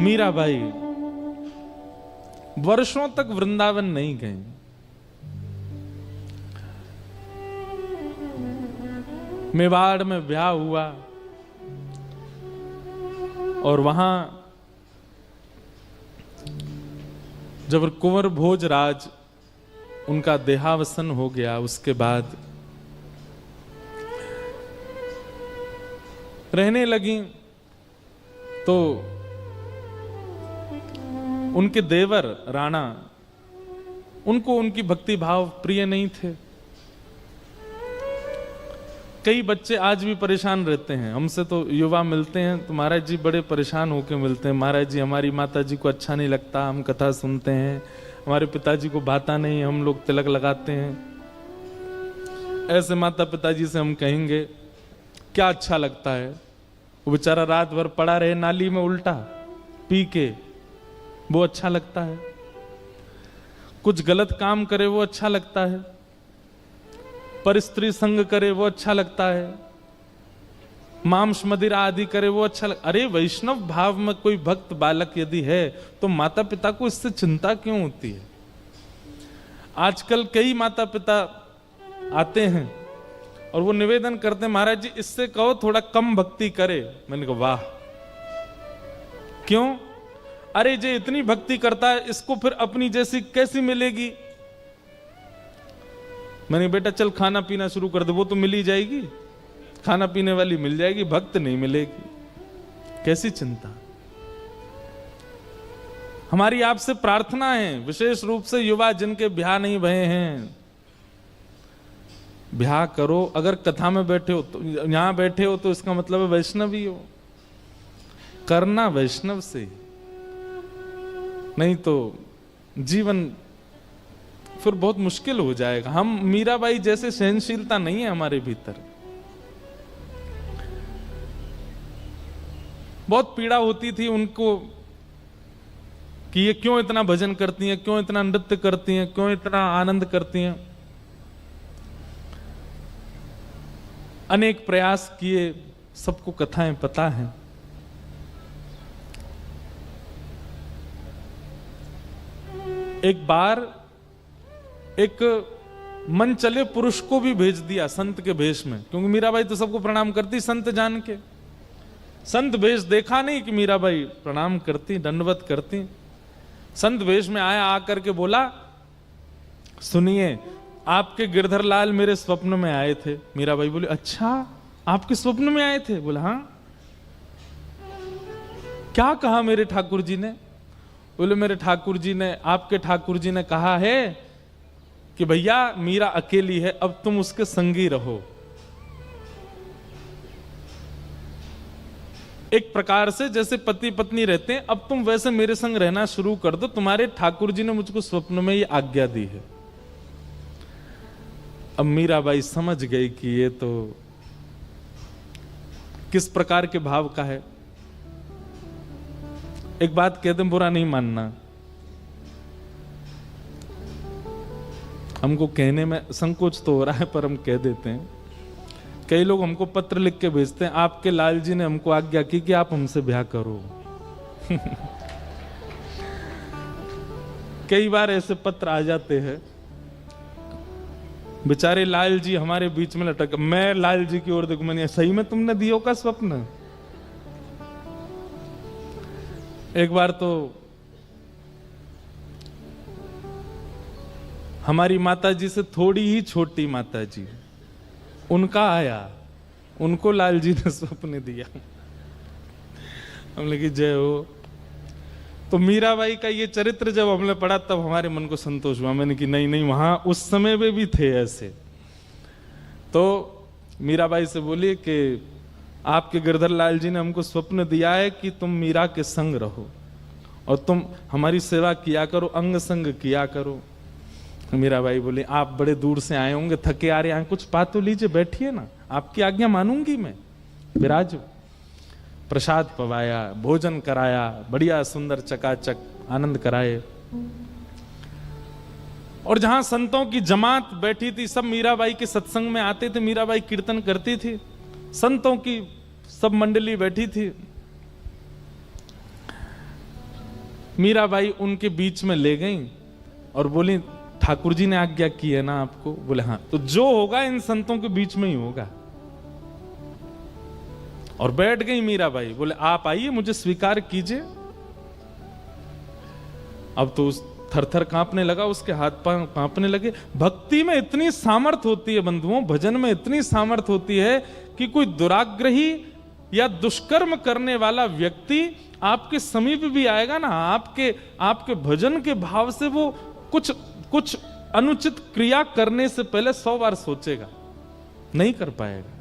मीराबाई वर्षों तक वृंदावन नहीं गई। मेवाड़ में ब्याह हुआ और वहां जब कुंवर भोजराज उनका देहावसन हो गया, उसके बाद रहने लगी तो उनके देवर राणा उनको उनकी भक्ति भाव प्रिय नहीं थे। कई बच्चे आज भी परेशान रहते हैं, हमसे तो युवा मिलते हैं तो महाराज जी बड़े परेशान होकर मिलते हैं। महाराज जी हमारी माता जी को अच्छा नहीं लगता, हम कथा सुनते हैं, हमारे पिताजी को भाता नहीं, हम लोग तिलक लगाते हैं। ऐसे माता पिताजी से हम कहेंगे क्या अच्छा लगता है? वो बेचारा रात भर पड़ा रहे नाली में उल्टा पी के, वो अच्छा लगता है? कुछ गलत काम करे वो अच्छा लगता है? पर स्त्री संग करे वो अच्छा लगता है? मांस मदिरा आदि करे वो अच्छा अरे वैष्णव भाव में कोई भक्त बालक यदि है तो माता पिता को इससे चिंता क्यों होती है? आजकल कई माता पिता आते हैं और वो निवेदन करते हैं महाराज जी इससे कहो थोड़ा कम भक्ति करे। मैंने कहा वाह, क्यों? अरे जे इतनी भक्ति करता है इसको फिर अपनी जैसी कैसी मिलेगी? मैंने बेटा चल खाना पीना शुरू कर दे, वो तो मिल ही जाएगी, खाना पीने वाली मिल जाएगी, भक्त नहीं मिलेगी। कैसी चिंता? हमारी आपसे प्रार्थना है, विशेष रूप से युवा जिनके ब्याह नहीं भये हैं, ब्याह करो। अगर कथा में बैठे हो तो, यहां बैठे हो तो इसका मतलब है वैष्णवी हो, करना वैष्णव से, नहीं तो जीवन फिर बहुत मुश्किल हो जाएगा। हम मीराबाई जैसे सहनशीलता नहीं है हमारे भीतर। बहुत पीड़ा होती थी उनको कि ये क्यों इतना भजन करती हैं, क्यों इतना नृत्य करती हैं, क्यों इतना आनंद करती हैं। अनेक प्रयास किए, सबको कथाएं पता हैं। एक बार एक मन चले पुरुष को भी भेज दिया संत के भेष में, क्योंकि मीराबाई तो सबको प्रणाम करती संत जान के। संत भेष देखा नहीं कि मीराबाई प्रणाम करती, दंडवत करती। संत भेष में आया, आकर के बोला सुनिए आपके गिरधर लाल मेरे स्वप्न में आए थे। मीराबाई बोली अच्छा आपके स्वप्न में आए थे? बोला हाँ। क्या कहा मेरे ठाकुर जी ने? बोले मेरे ठाकुर जी ने, आपके ठाकुर जी ने कहा है कि भैया मीरा अकेली है, अब तुम उसके संगी रहो। एक प्रकार से जैसे पति पत्नी रहते हैं, अब तुम वैसे मेरे संग रहना शुरू कर दो, तुम्हारे ठाकुर जी ने मुझको स्वप्न में ये आज्ञा दी है। अब मीराबाई समझ गई कि ये तो किस प्रकार के भाव का है। एक बात कह दें, बुरा नहीं मानना, हमको कहने में संकोच तो हो रहा है पर हम कह देते हैं। कई लोग हमको पत्र लिख के भेजते हैं, आपके लाल जी ने हमको आज्ञा की कि आप हमसे ब्याह करो। कई बार ऐसे पत्र आ जाते हैं, बेचारे लाल जी हमारे बीच में लटक। मैं लाल जी की ओर देखूं, मैंने सही में तुमने दियो का स्वप्न? एक बार तो हमारी माता जी से थोड़ी ही छोटी माता जी, उनका आया, उनको लाल जी ने स्वप्न दिया। हम लगी जय हो। तो मीराबाई का ये चरित्र जब हमने पढ़ा तब हमारे मन को संतोष हुआ। मैंने कि नहीं नहीं, वहां उस समय में भी थे ऐसे। तो मीराबाई से बोली कि आपके गिरधर लाल जी ने हमको स्वप्न दिया है कि तुम मीरा के संग रहो और तुम हमारी सेवा किया करो, अंग संग किया करो। मीराबाई बोली आप बड़े दूर से आए होंगे, थके आ रहे हैं, कुछ बात तो लीजिए, बैठिए ना, आपकी आज्ञा मानूंगी मैं। विराजो। प्रसाद पवाया, भोजन कराया, बढ़िया सुंदर चकाचक आनंद कराए। और जहां संतों की जमात बैठी थी, सब मीराबाई के सत्संग में आते थे, मीराबाई कीर्तन करती थी, संतों की सब मंडली बैठी थी। मीराबाई उनके बीच में ले गई और बोली, ठाकुर जी ने आज्ञा की है ना आपको? बोले हाँ। तो जो होगा इन संतों के बीच में ही होगा। और बैठ गई मीराबाई। बोले आप आइए, मुझे स्वीकार कीजिए। अब तो उस थर-थर कांपने लगा, उसके हाथ पांव कांपने लगे। भक्ति में इतनी सामर्थ होती है बंधुओं, भजन में इतनी सामर्थ होती है कि कोई दुराग्रही या दुष्कर्म करने वाला व्यक्ति आपके समीप भी आएगा ना, आपके भजन के भाव से वो कुछ अनुचित क्रिया करने से पहले 100 बार सोचेगा, नहीं कर पाएगा।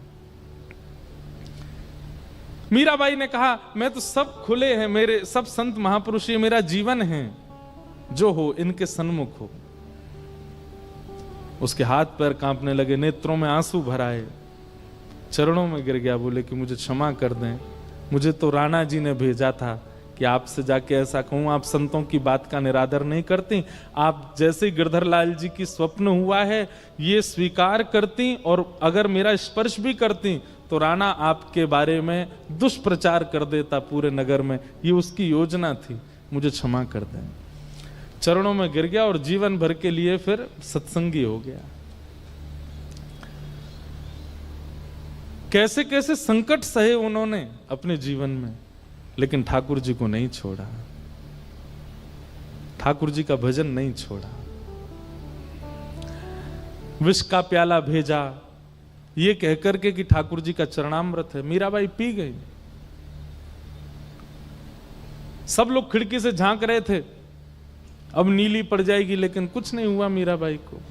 मीराबाई ने कहा, मैं तो सब खुले हैं, मेरे सब संत महापुरुष ये मेरा जीवन है, जो हो इनके सन्मुख हो। उसके हाथ पैर कांपने लगे, नेत्रों में आंसू भर आए, चरणों में गिर गया। बोले कि मुझे क्षमा कर दें, मुझे तो राणा जी ने भेजा था कि आपसे जाके ऐसा कहूं, आप संतों की बात का निरादर नहीं करती, आप जैसे गिरधर लाल जी की स्वप्न हुआ है ये स्वीकार करती, और अगर मेरा स्पर्श भी करती तो राणा आपके बारे में दुष्प्रचार कर देता पूरे नगर में, ये उसकी योजना थी, मुझे क्षमा कर दें। चरणों में गिर गया और जीवन भर के लिए फिर सत्संगी हो गया। कैसे कैसे संकट सहे उन्होंने अपने जीवन में, लेकिन ठाकुर जी को नहीं छोड़ा, ठाकुर जी का भजन नहीं छोड़ा। विष का प्याला भेजा ये कहकर के कि ठाकुर जी का चरणामृत है, मीराबाई पी गई। सब लोग खिड़की से झांक रहे थे, अब नीली पड़ जाएगी, लेकिन कुछ नहीं हुआ मीराबाई को।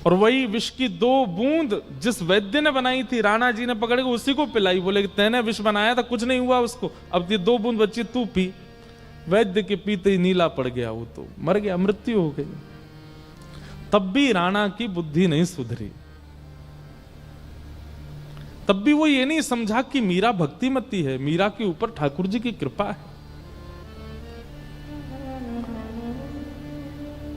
और वही विष की 2 बूंद जिस वैद्य ने बनाई थी, राणा जी ने पकड़ के उसी को पिलाई। बोले कि तैने विष बनाया था, कुछ नहीं हुआ उसको, अब ये 2 बूंद बच्ची तू पी। वैद्य के पीते ही नीला पड़ गया, वो तो मर गया, मृत्यु हो गई। तब भी राणा की बुद्धि नहीं सुधरी, तब भी वो ये नहीं समझा कि मीरा भक्तिमती है, मीरा के ऊपर ठाकुर जी की कृपा है।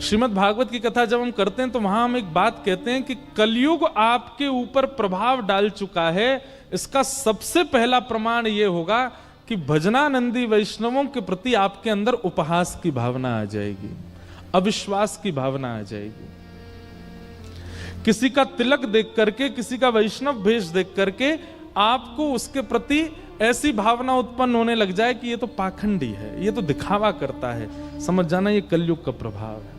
श्रीमद् भागवत की कथा जब हम करते हैं तो वहां हम एक बात कहते हैं कि कलयुग आपके ऊपर प्रभाव डाल चुका है। इसका सबसे पहला प्रमाण यह होगा कि भजनानंदी वैष्णवों के प्रति आपके अंदर उपहास की भावना आ जाएगी, अविश्वास की भावना आ जाएगी। किसी का तिलक देख करके, किसी का वैष्णव भेष देख करके आपको उसके प्रति ऐसी भावना उत्पन्न होने लग जाए कि ये तो पाखंडी है, ये तो दिखावा करता है। समझ जाना, ये कलयुग का प्रभाव है।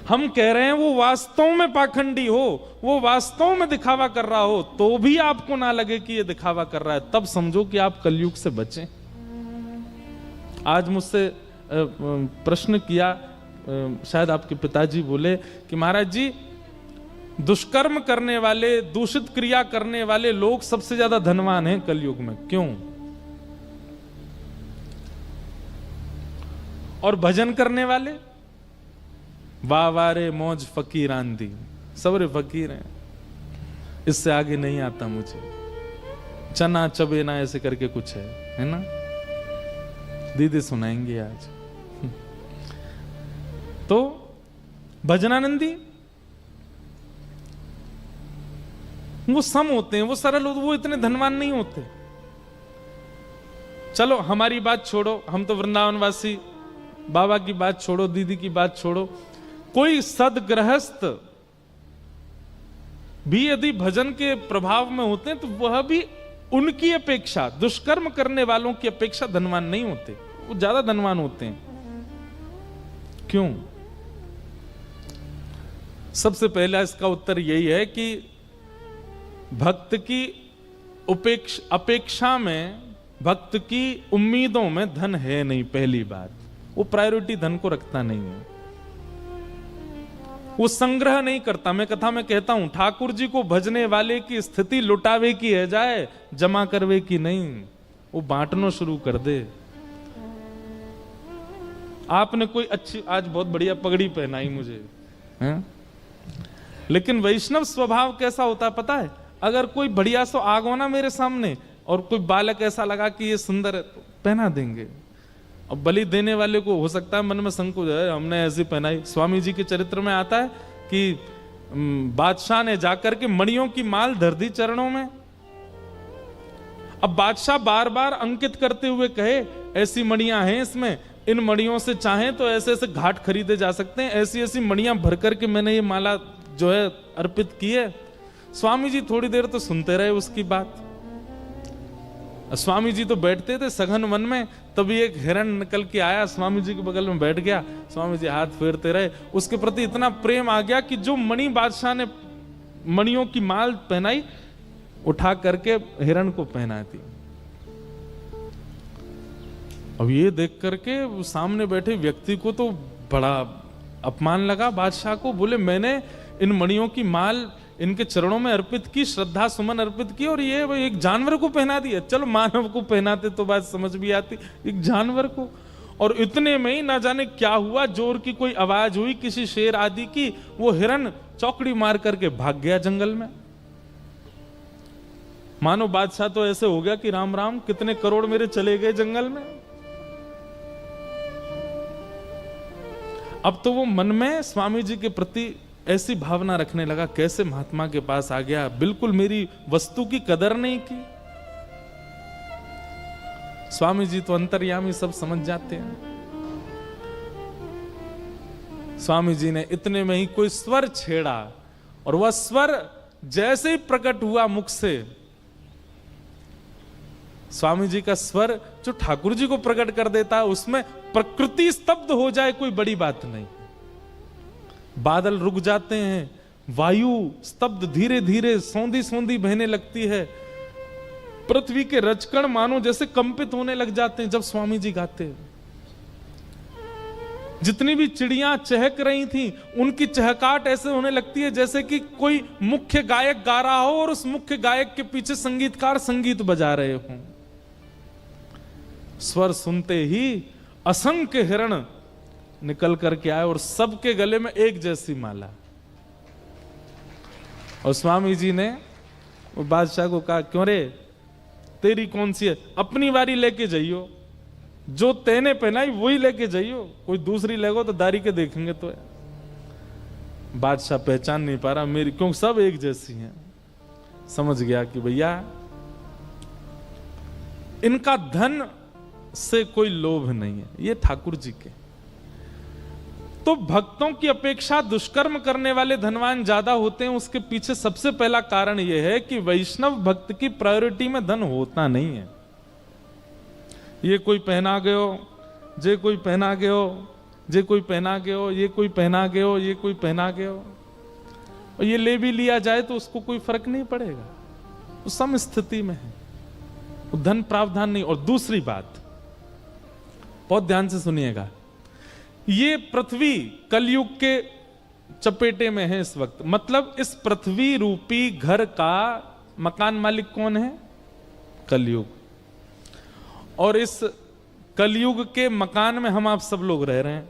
हम कह रहे हैं वो वास्तव में पाखंडी हो, वो वास्तव में दिखावा कर रहा हो, तो भी आपको ना लगे कि ये दिखावा कर रहा है, तब समझो कि आप कलयुग से बचें। आज मुझसे प्रश्न किया, शायद आपके पिताजी बोले कि महाराज जी, दुष्कर्म करने वाले, दूषित क्रिया करने वाले लोग सबसे ज्यादा धनवान हैं कलयुग में, क्यों? और भजन करने वाले, वाह वाह रे मौज फकीर आंधी, सब रे फकीर हैं, इससे आगे नहीं आता मुझे, चना चबेना ऐसे करके कुछ है ना? दीदी सुनाएंगे आज। तो भजनानंदी वो सम होते हैं, वो सरल होते, वो इतने धनवान नहीं होते। चलो हमारी बात छोड़ो, हम तो वृंदावनवासी, बाबा की बात छोड़ो, दीदी की बात छोड़ो, कोई सदगृहस्थ भी यदि भजन के प्रभाव में होते हैं तो वह भी उनकी अपेक्षा, दुष्कर्म करने वालों की अपेक्षा धनवान नहीं होते, वो ज्यादा धनवान होते हैं। क्यों? सबसे पहला इसका उत्तर यही है कि भक्त की अपेक्षा में, भक्त की उम्मीदों में धन है नहीं। पहली बात, वो प्रायोरिटी धन को रखता नहीं है, वो संग्रह नहीं करता। मैं कथा में कहता हूं, ठाकुर जी को भजने वाले की स्थिति लुटावे की है जाए, जमा करवे की नहीं। वो बांटना शुरू कर दे। आपने कोई अच्छी, आज बहुत बढ़िया पगड़ी पहनाई मुझे है? लेकिन वैष्णव स्वभाव कैसा होता है पता है? अगर कोई बढ़िया सो आग हो ना मेरे सामने और कोई बालक ऐसा लगा कि ये सुंदर है तो पहना देंगे। अब बलि देने वाले को हो सकता है मन में संकोच है, हमने ऐसी पहनाई। स्वामी जी के चरित्र में आता है कि बादशाह ने जाकर के मणियों की माल धर दी चरणों में। अब बादशाह बार बार अंकित करते हुए कहे ऐसी मणियां हैं इसमें, इन मणियों से चाहें तो ऐसे ऐसे घाट खरीदे जा सकते हैं, ऐसी ऐसी मणियां भर करके मैंने ये माला जो है अर्पित की है। स्वामी जी थोड़ी देर तो सुनते रहे उसकी बात। स्वामी जी तो बैठते थे सघन वन में, तभी एक हिरण निकल के आया, स्वामी जी के बगल में बैठ गया। स्वामी जी हाथ फेरते रहे, उसके प्रति इतना प्रेम आ गया कि जो मणि बादशाह ने मणियों की माल पहनाई, उठा करके हिरण को पहना दी। अब ये देख करके सामने बैठे व्यक्ति को तो बड़ा अपमान लगा बादशाह को। बोले मैंने इन मणियों की माल इनके चरणों में अर्पित की, श्रद्धा सुमन अर्पित की, और ये एक जानवर को पहना दिया। चलो मानव को पहनाते तो बात समझ भी आती, एक जानवर को। और इतने में ही ना जाने क्या हुआ, जोर की कोई आवाज हुई किसी शेर आदि की, वो हिरण चौकड़ी मार करके भाग गया जंगल में। मानो बादशाह तो ऐसे हो गया कि राम राम, कितने करोड़ मेरे चले गए जंगल में। अब तो वो मन में स्वामी जी के प्रति ऐसी भावना रखने लगा, कैसे महात्मा के पास आ गया, बिल्कुल मेरी वस्तु की कदर नहीं की। स्वामी जी तो अंतर्यामी, सब समझ जाते हैं। स्वामी जी ने इतने में ही कोई स्वर छेड़ा, और वह स्वर जैसे ही प्रकट हुआ मुख से, स्वामी जी का स्वर जो ठाकुर जी को प्रकट कर देता है, उसमें प्रकृति स्तब्ध हो जाए कोई बड़ी बात नहीं। बादल रुक जाते हैं, वायु स्तब्ध धीरे धीरे सौंधी सौंधी बहने लगती है, पृथ्वी के रजकण मानो जैसे कंपित होने लग जाते हैं जब स्वामी जी गाते हैं। जितनी भी चिड़ियां चहक रही थी, उनकी चहकाट ऐसे होने लगती है जैसे कि कोई मुख्य गायक गा रहा हो और उस मुख्य गायक के पीछे संगीतकार संगीत बजा रहे हों। स्वर सुनते ही असंख्य हिरण निकल करके आए और सबके गले में एक जैसी माला। और स्वामी जी ने वो बादशाह को कहा, क्यों रे, तेरी कौन सी है, अपनी वारी लेके जाइयो, जो तेने पहनाई वही लेके जाइयो, कोई दूसरी लेगो तो दारी के देखेंगे तो है। बादशाह पहचान नहीं पा रहा मेरी, क्योंकि सब एक जैसी हैं। समझ गया कि भैया इनका धन से कोई लोभ नहीं है, ये ठाकुर जी के। तो भक्तों की अपेक्षा दुष्कर्म करने वाले धनवान ज्यादा होते हैं, उसके पीछे सबसे पहला कारण यह है कि वैष्णव भक्त की प्रायोरिटी में धन होता नहीं है। ये कोई पहना गयो, जे कोई पहना गयो, जे कोई पहना गयो, ये कोई पहना गयो, ये कोई पहना गयो, और ये ले भी लिया जाए तो उसको कोई फर्क नहीं पड़ेगा, वो सम स्थिति में है, वो धन प्रावधान नहीं। और दूसरी बात बहुत ध्यान से सुनिएगा, ये पृथ्वी कलयुग के चपेटे में है इस वक्त। मतलब इस पृथ्वी रूपी घर का मकान मालिक कौन है? कलयुग। और इस कलयुग के मकान में हम आप सब लोग रह रहे हैं।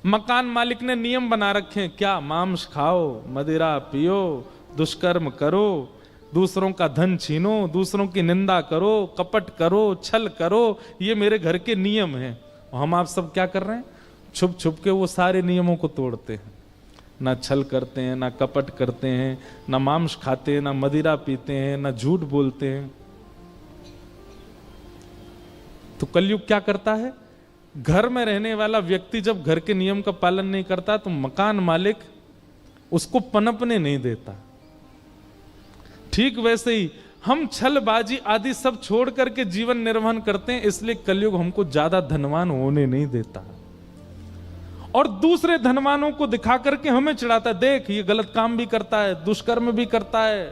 मकान मालिक ने नियम बना रखे हैं, क्या? मांस खाओ, मदिरा पियो, दुष्कर्म करो, दूसरों का धन छीनो, दूसरों की निंदा करो, कपट करो, छल करो, ये मेरे घर के नियम हैं। और हम आप सब क्या कर रहे हैं? छुप छुप के वो सारे नियमों को तोड़ते हैं। ना छल करते हैं, ना कपट करते हैं, ना मांस खाते हैं, ना मदिरा पीते हैं, ना झूठ बोलते हैं। तो कलयुग क्या करता है? घर में रहने वाला व्यक्ति जब घर के नियम का पालन नहीं करता तो मकान मालिक उसको पनपने नहीं देता। ठीक वैसे ही हम छलबाजी आदि सब छोड़ करके जीवन निर्वहन करते हैं, इसलिए कलयुग हमको ज्यादा धनवान होने नहीं देता और दूसरे धनवानों को दिखा करके हमें चिढ़ाता है, देख ये गलत काम भी करता है, दुष्कर्म भी करता है,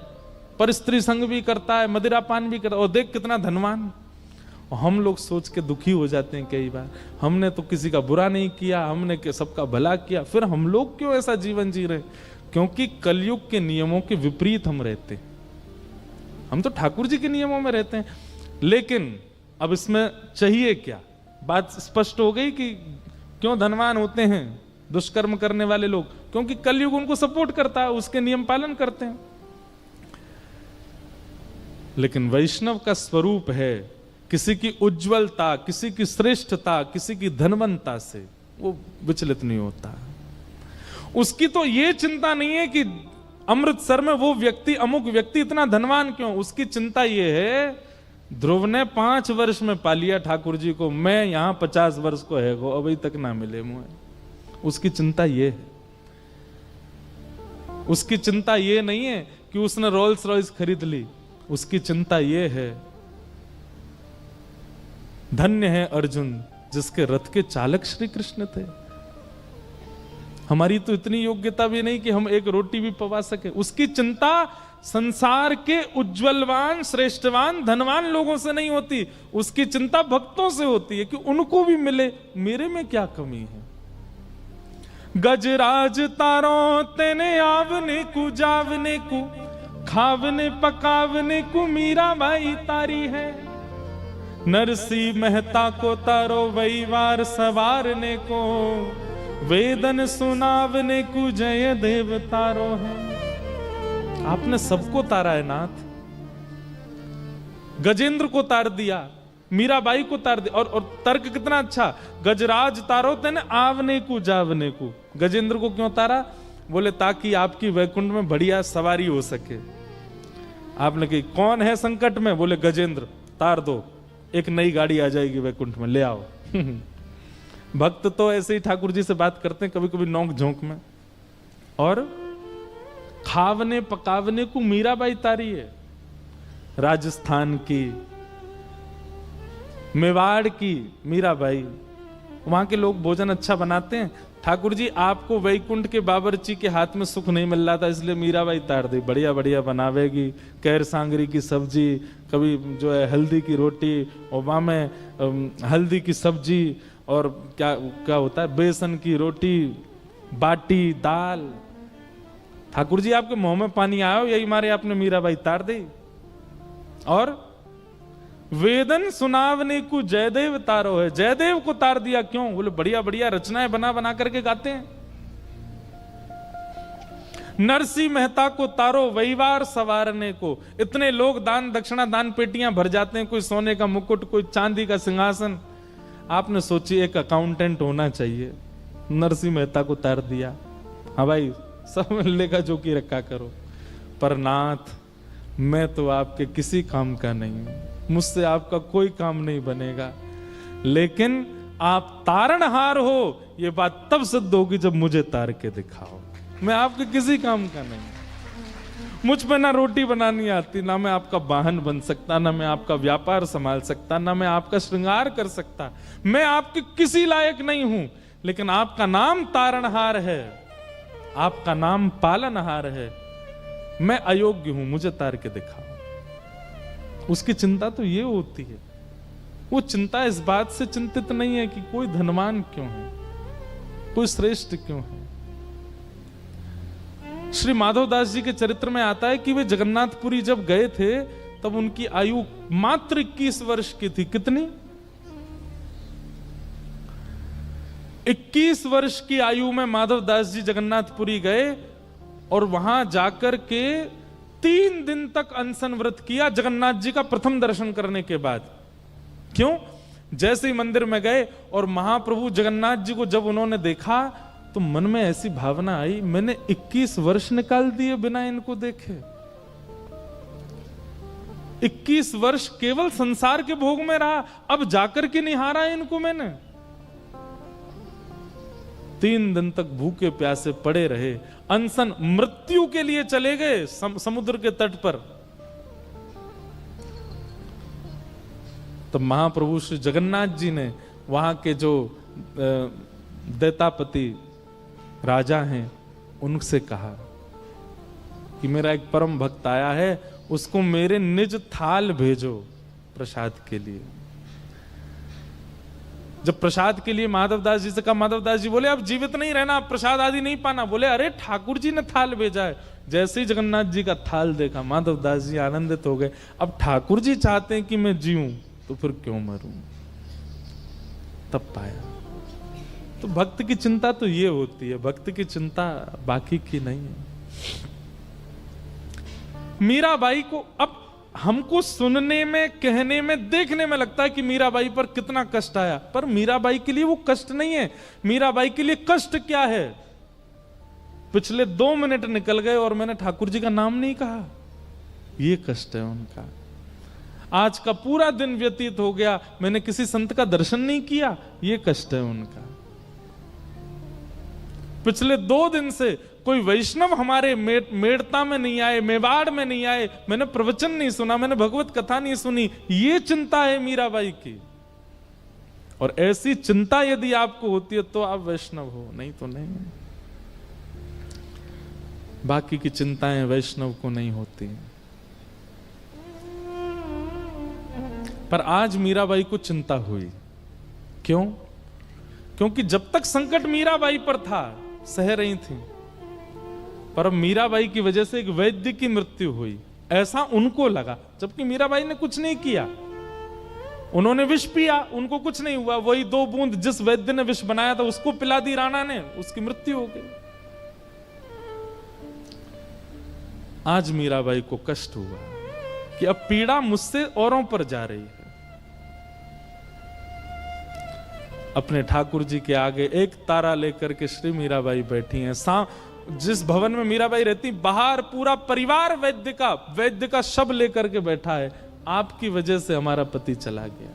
परस्त्री संग भी करता है, मदिरापान भी करता है, और देख कितना धनवान। और हम लोग सोच के दुखी हो जाते हैं कई बार, हमने तो किसी का बुरा नहीं किया, हमने सबका भला किया, फिर हम लोग क्यों ऐसा जीवन जी रहे? क्योंकि कलयुग के नियमों के विपरीत हम रहते हैं। हम तो ठाकुर जी के नियमों में रहते हैं। लेकिन अब इसमें चाहिए क्या? बात स्पष्ट हो गई कि क्यों धनवान होते हैं दुष्कर्म करने वाले लोग? क्योंकि कलयुग उनको सपोर्ट करता है, उसके नियम पालन करते हैं। लेकिन वैष्णव का स्वरूप है किसी की उज्जवलता, किसी की श्रेष्ठता, किसी की धनवंता से वो विचलित नहीं होता। उसकी तो ये चिंता नहीं है कि अमृतसर में वो व्यक्ति, अमुक व्यक्ति इतना धनवान क्यों। उसकी चिंता ये है ध्रुव ने 5 वर्ष में पा लिया ठाकुर जी को, मैं यहां 50 वर्ष को है गो अभी तक ना मिले मुझे। उसकी चिंता ये है, उसकी चिंता ये नहीं है कि उसने रोल्स रॉयस खरीद ली, उसकी चिंता ये है, धन्य है अर्जुन जिसके रथ के चालक श्री कृष्ण थे। हमारी तो इतनी योग्यता भी नहीं कि हम एक रोटी भी पवा सके। उसकी चिंता संसार के उज्जवलवान, श्रेष्ठवान, धनवान लोगों से नहीं होती, उसकी चिंता भक्तों से होती है कि उनको भी मिले, मेरे में क्या कमी है। गजराज तारो तेने आवने को जावने को, खावने पकावने को मीरा बाई तारी है। नरसी मेहता को तारो वहीवार सवारने को, वेदन सुनावने को जय देव तारो है। आपने सबको तारा है नाथ। गजेंद्र को तार दिया, मीराबाई को तार दिया, और तर्क कितना अच्छा, गजराज तारो तेने आवने को जावने को। गजेंद्र को क्यों तारा? बोले ताकि आपकी वैकुंठ में बढ़िया सवारी हो सके। आपने कही कौन है संकट में? बोले गजेंद्र, तार दो, एक नई गाड़ी आ जाएगी वैकुंठ में, ले आओ। भक्त तो ऐसे ही ठाकुर जी से बात करते हैं कभी कभी नोक झोंक में। और खावने पकावने को मीराबाई तारी है। राजस्थान की, मेवाड़ की मीराबाई, वहां के लोग भोजन अच्छा बनाते हैं। ठाकुर जी आपको वैकुंठ के बावर्ची के हाथ में सुख नहीं मिल रहा था, इसलिए मीराबाई तार दी, बढ़िया बढ़िया बनावेगी, कैर सांगरी की सब्जी, कभी जो है हल्दी की रोटी, और वहां में हल्दी की सब्जी, और क्या क्या होता है, बेसन की रोटी, बाटी, दाल। ठाकुर जी आपके मुंह में पानी आया, यही मारे आपने मीराबाई तार दी। और वेदन सुनावने को जयदेव तारो है, जयदेव को तार दिया। क्यों? बोले बढ़िया बढ़िया रचनाएं बना बना करके गाते हैं। नरसी मेहता को तारो वहीवार सवारने को। इतने लोग दान दक्षिणा, दान पेटियां भर जाते हैं, कोई सोने का मुकुट, कोई चांदी का सिंहासन। आपने सोची एक अकाउंटेंट होना चाहिए, नरसी मेहता को तार दिया। हाँ भाई, सब लेखा जोखी रखा करो, पर नाथ मैं तो आपके किसी काम का नहीं हूं, मुझसे आपका कोई काम नहीं बनेगा, लेकिन आप तारणहार हो ये बात तब सिद्ध होगी जब मुझे तार के दिखाओ। मैं आपके किसी काम का नहीं, मुझ पे ना रोटी बनानी आती, ना मैं आपका वाहन बन सकता, ना मैं आपका व्यापार संभाल सकता, ना मैं आपका श्रृंगार कर सकता, मैं आपके किसी लायक नहीं हूं, लेकिन आपका नाम तारणहार है, आपका नाम पालनहार है, मैं अयोग्य हूं, मुझे तार के दिखाओ। उसकी चिंता तो ये होती है, वो चिंता इस बात से चिंतित नहीं है कि कोई धनवान क्यों है, कोई श्रेष्ठ क्यों है। श्री माधवदास जी के चरित्र में आता है कि वे जगन्नाथपुरी जब गए थे तब उनकी आयु मात्र 21 वर्ष की थी। कितनी? 21 वर्ष की आयु में माधवदास जी जगन्नाथपुरी गए और वहां जाकर के 3 दिन तक अनशन व्रत किया जगन्नाथ जी का प्रथम दर्शन करने के बाद। क्यों? जैसे ही मंदिर में गए और महाप्रभु जगन्नाथ जी को जब उन्होंने देखा तो मन में ऐसी भावना आई, मैंने 21 वर्ष निकाल दिए बिना इनको देखे। 21 वर्ष केवल संसार के भोग में रहा, अब जाकर के निहारा इनको मैंने। 3 दिन तक भूखे प्यासे पड़े रहे, अनशन, मृत्यु के लिए चले गए समुद्र के तट पर। तो महाप्रभु श्री जगन्नाथ जी ने वहां के जो दैतापति राजा हैं उनसे कहा कि मेरा एक परम भक्त आया है, उसको मेरे निज थाल भेजो प्रसाद के लिए। जब प्रसाद के लिए माधवदास जी से कहा, माधवदास जी बोले अब जीवित नहीं रहना, अब प्रसाद आदि नहीं पाना। बोले अरे ठाकुर जी ने थाल भेजा है। जैसे ही जगन्नाथ जी का थाल देखा माधवदास जी आनंदित हो गए, अब ठाकुर जी चाहते हैं कि मैं जीऊं तो फिर क्यों मरूं। तब पाया। तो भक्त की चिंता तो ये होती है, भक्त की चिंता बाकी की नहीं है। मीराबाई को अब हमको सुनने में, कहने में, देखने में लगता है कि मीराबाई पर कितना कष्ट आया, पर मीराबाई के लिए वो कष्ट नहीं है। मीराबाई के लिए कष्ट क्या है? पिछले 2 मिनट निकल गए और मैंने ठाकुर जी का नाम नहीं कहा, ये कष्ट है उनका। आज का पूरा दिन व्यतीत हो गया, मैंने किसी संत का दर्शन नहीं किया, ये कष्ट है उनका। पिछले 2 दिन से कोई वैष्णव हमारे मेड़ता में नहीं आए, मेवाड़ में नहीं आए, मैंने प्रवचन नहीं सुना, मैंने भगवत कथा नहीं सुनी, ये चिंता है मीराबाई की। और ऐसी चिंता यदि आपको होती है तो आप वैष्णव हो, नहीं तो नहीं। बाकी की चिंताएं वैष्णव को नहीं होती। पर आज मीराबाई को चिंता हुई। क्यों? क्योंकि जब तक संकट मीराबाई पर था सह रही थी, पर अब मीराबाई की वजह से एक वैद्य की मृत्यु हुई, ऐसा उनको लगा, जबकि मीराबाई ने कुछ नहीं किया। उन्होंने विष पिया, उनको कुछ नहीं हुआ, वही 2 बूंद जिस वैद्य ने विष बनाया था उसको पिला दी राणा ने, उसकी मृत्यु हो गई। आज मीराबाई को कष्ट हुआ कि अब पीड़ा मुझसे औरों पर जा रही है। अपने ठाकुर जी के आगे एक तारा लेकर के श्री मीराबाई बैठी हैं। जिस भवन में मीराबाई रहती, बाहर पूरा परिवार वैद्य का शव लेकर के बैठा है, आपकी वजह से हमारा पति चला गया।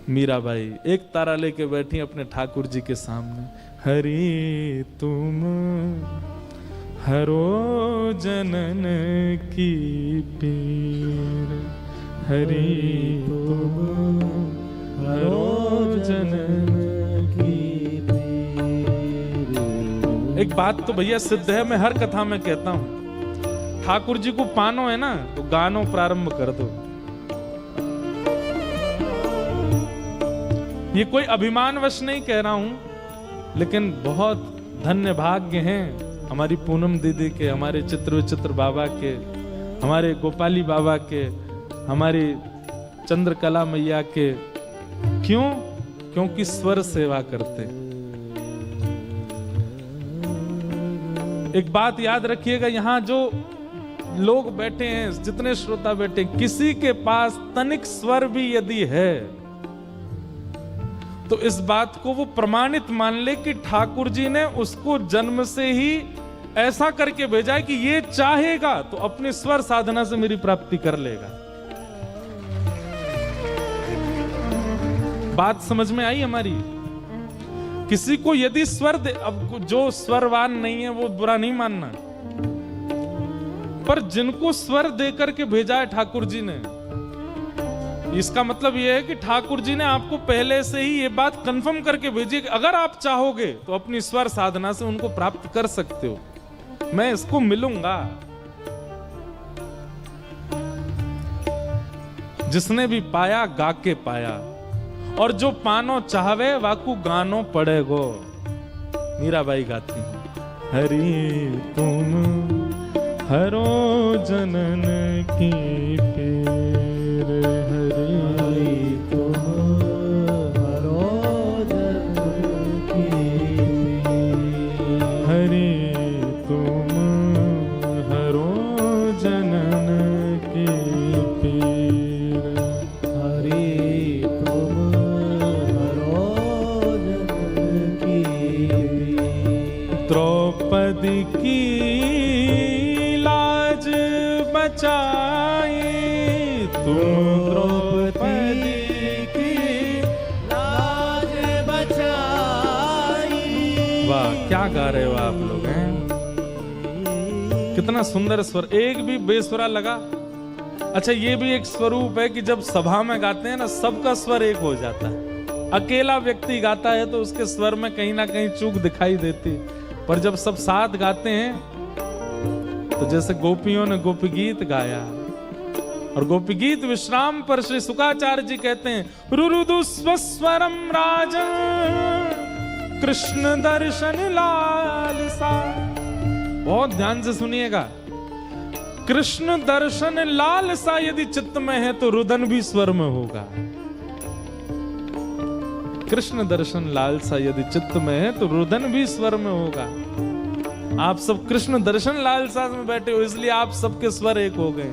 मीराबाई एक तारा लेके बैठी अपने ठाकुर जी के सामने। हरि तुम हरो जनन की पीर, हरि तुम हरो जनन की पीर। एक बात तो भैया सिद्ध है, मैं हर कथा में कहता हूं, ठाकुर जी को पानो है ना तो गानो प्रारंभ कर दो। ये कोई अभिमानवश नहीं कह रहा हूं, लेकिन बहुत धन्य भाग्य हैं हमारी पूनम दीदी के, हमारे चित्र विचित्र बाबा के, हमारे गोपाली बाबा के, हमारी चंद्रकला मैया के। क्यों? क्योंकि स्वर सेवा करते। एक बात याद रखिएगा, यहां जो लोग बैठे हैं, जितने श्रोता बैठे, किसी के पास तनिक स्वर भी यदि है तो इस बात को वो प्रमाणित मान ले कि ठाकुर जी ने उसको जन्म से ही ऐसा करके भेजा है कि ये चाहेगा तो अपनी स्वर साधना से मेरी प्राप्ति कर लेगा। बात समझ में आई हमारी? किसी को यदि स्वर दे, अब जो स्वरवान नहीं है वो बुरा नहीं मानना, पर जिनको स्वर दे करके भेजा है ठाकुर जी ने, इसका मतलब यह है कि ठाकुर जी ने आपको पहले से ही ये बात कंफर्म करके भेजी है कि अगर आप चाहोगे तो अपनी स्वर साधना से उनको प्राप्त कर सकते हो, मैं इसको मिलूंगा। जिसने भी पाया गा के पाया, और जो पानो चाहवे वाकू गानो पड़ेगो। मीराबाई गाती है, हरि तुम हरो जनन की पीर, हरि तुम हरो जनन की पीर, हरि तुम हरो जनन की पीर, हरि तुम हरो जनन की पीर। द्रौपदी की बचाए तुम, द्रौपदी की लाज बचाई। वाह, क्या गा रहे हो आप लोग हैं? कितना सुंदर स्वर, एक भी बेसुरा लगा। अच्छा, ये भी एक स्वरूप है कि जब सभा में गाते हैं ना, सबका स्वर एक हो जाता है। अकेला व्यक्ति गाता है तो उसके स्वर में कहीं ना कहीं चूक दिखाई देती, पर जब सब साथ गाते हैं तो जैसे गोपियों ने गोपी गीत गाया, और गोपी गीत विश्राम पर श्री शुकाचार्य जी कहते हैं, रुरुदु स्वस्वरम राजन कृष्ण दर्शन लालसा। बहुत ध्यान से सुनिएगा, कृष्ण दर्शन लालसा यदि चित्त में है तो रुदन भी स्वर में होगा। कृष्ण दर्शन लालसा यदि चित्त में है तो रुदन भी स्वर में होगा। आप सब कृष्ण दर्शन लालसा में बैठे हो, इसलिए आप सबके स्वर एक हो गए।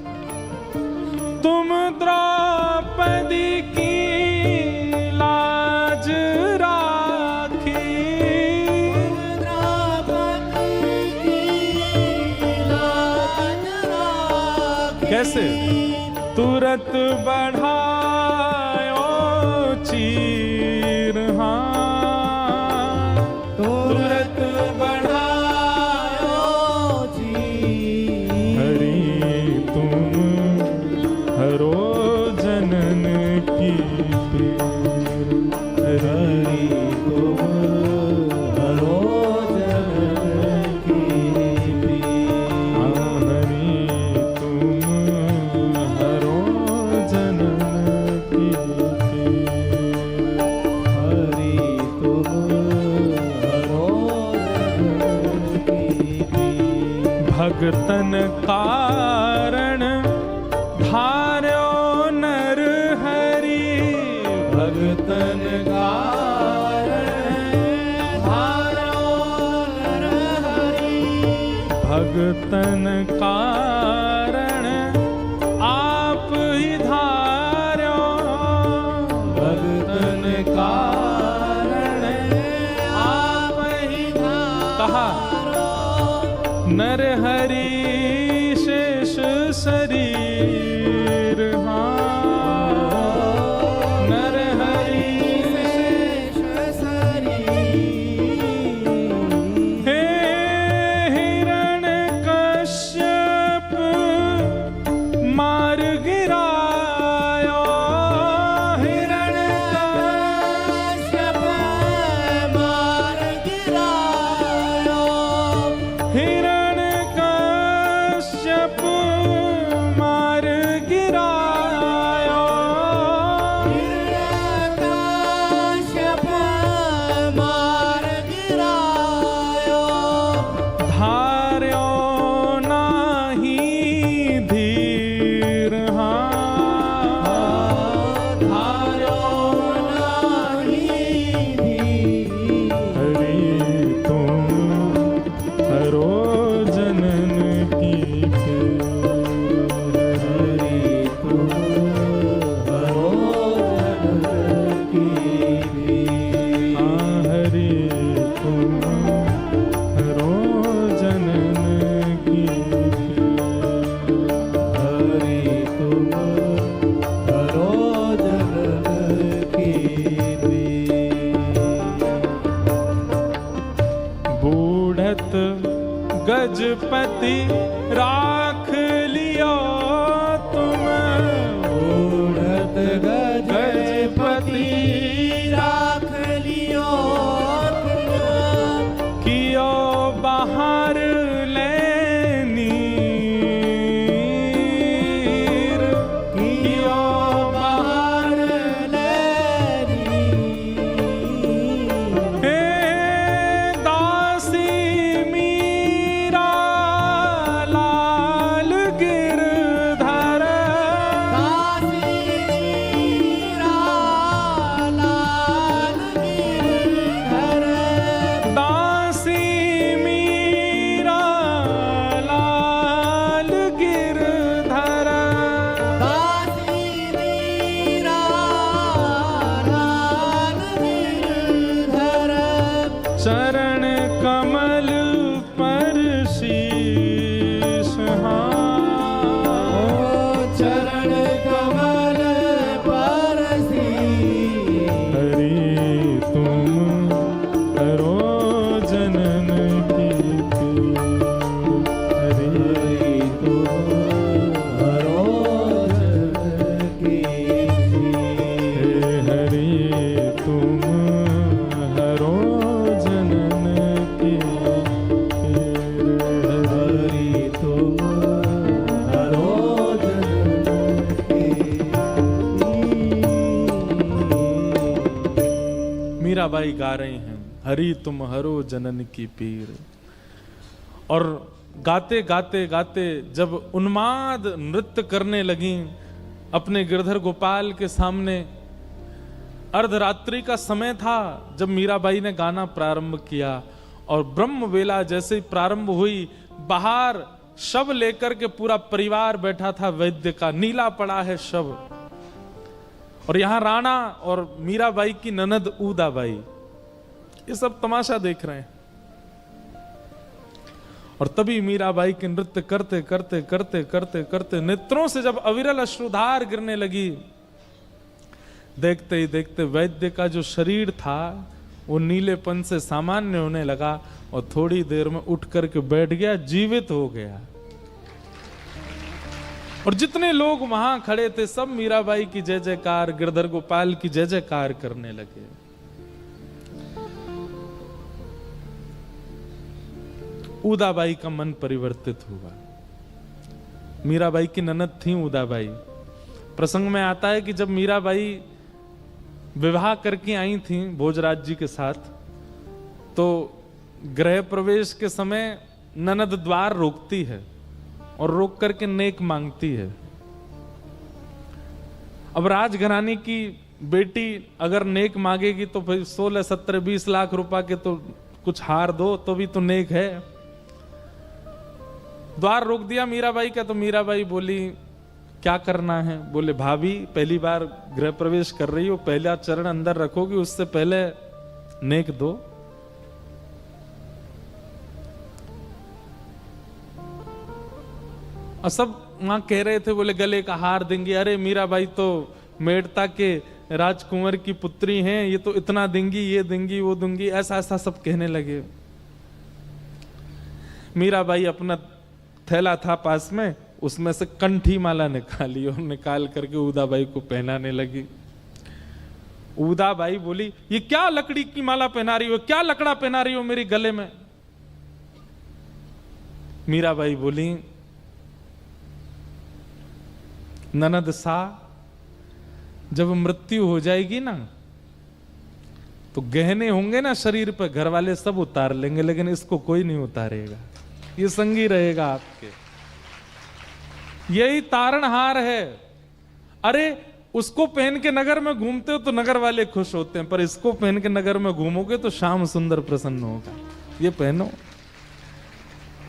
तुम द्रौपदी की लाज राखी, द्रौपदी की लाज राखी। कैसे? तू तुरत बढ़ायो चीर, हाँ तुरत बढ़ायो चीर। हरि तुम हरो जनन की पीर, हरि तुम हरो जनन की पीर। हाँ हरि तुम हरो जनन की पीर, हरि तुम हरो जनन की पीर। भगतन कारण धार्यो नर हरि, भगतन कारण धार्यो नर हरि। भगतन कारण आप ही धार्यो, भगतन कारण आप ही धार्यो। नर हरि शेष शरीर, हाँ नर हरि शेष शरीर। हे हिरण्यकश्यप मार गिरायो, हिरण्यकश्यप मार गिरायो। हिरण्यकश्यप मार गिरायो, हिरण्यकश्यप मार गिरायो। धार्यो नाही धीर, हाँ धार्यो नाही धीर। हरि तुम हरो जनन की पीर, हरि तुम हरो जनन की पीर। हाँ हरि तुम हरो जनन की पीर, हरि तुम हरो जनन की पीर। बूढ़त गजपति राख लियो तुम, बूढ़त गजपति राख लियो तुम। कियो बाहर लेनीर, कियो बाहर लेनीर। हे दासी मीरा लाल गिरधर, दासी मीरा लाल गिरधर। दासी मीरा लाल गिरधर, दासी मीरा लाल गिरधर। चरण कमल पर शीश, हाँ चरण कमल पर शीश। हरि तुम हरो जनन की पीर, हरि तुम हरो जनन की पीर। हरि तुम हरो जनन की पीर, हरि तुम हरो जनन की पीर। मीराबाई गा रही हैं हरि तुम हरो जनन की पीर। और गाते गाते गाते जब उन्माद नृत्य करने लगी अपने गिरधर गोपाल के सामने, अर्धरात्रि का समय था जब मीराबाई ने गाना प्रारंभ किया। और ब्रह्म वेला जैसे ही प्रारंभ हुई, बाहर शव लेकर के पूरा परिवार बैठा था वैद्य का, नीला पड़ा है शव। और यहां राणा और मीराबाई की ननद उदाबाई ये सब तमाशा देख रहे हैं। और तभी मीराबाई के नृत्य करते करते करते करते करते नेत्रों से जब अविरल अश्रुधार गिरने लगी, देखते ही देखते वैद्य का जो शरीर था वो नीलेपन से सामान्य होने लगा और थोड़ी देर में उठ करके बैठ गया, जीवित हो गया। और जितने लोग वहां खड़े थे सब मीराबाई की जय जयकार, गिरधर गोपाल की जय जयकार करने लगे। उदाबाई का मन परिवर्तित हुआ। मीराबाई की ननद थी उदाबाई। प्रसंग में आता है कि जब मीराबाई विवाह करके आई थी भोजराज जी के साथ, तो गृह प्रवेश के समय ननद द्वार रोकती है और रोक करके नेक मांगती है। अब राजघराने की बेटी अगर नेक मांगेगी तो फिर 16, 17, 20 लाख रुपए के तो कुछ हार दो तो भी तो नेक है। द्वार रोक दिया मीराबाई का, तो मीराबाई बोली क्या करना है? बोले भाभी पहली बार गृह प्रवेश कर रही हो, पहला चरण अंदर रखोगी, उससे पहले नेक दो। और सब वहां कह रहे थे, बोले गले का हार देंगे। अरे मीराबाई तो मेड़ता के राजकुंवर की पुत्री हैं, ये तो इतना देंगी, ये देंगी, वो दूंगी, ऐसा ऐसा सब कहने लगे। मीराबाई अपना थैला था पास में, उसमें से कंठी माला निकाली और निकाल करके उदाबाई को पहनाने लगी। उदाबाई बोली ये क्या लकड़ी की माला पहना रही हो, क्या लकड़ा पहना रही हो मेरे गले में? मीराबाई बोली ननद सा, जब मृत्यु हो जाएगी ना तो गहने होंगे ना शरीर पर, घर वाले सब उतार लेंगे, लेकिन इसको कोई नहीं उतारेगा, ये संगी रहेगा आपके। यही तारणहार है। अरे उसको पहन के नगर में घूमते हो तो नगर वाले खुश होते हैं, पर इसको पहन के नगर में घूमोगे तो श्याम सुंदर प्रसन्न होगा। ये पहनो।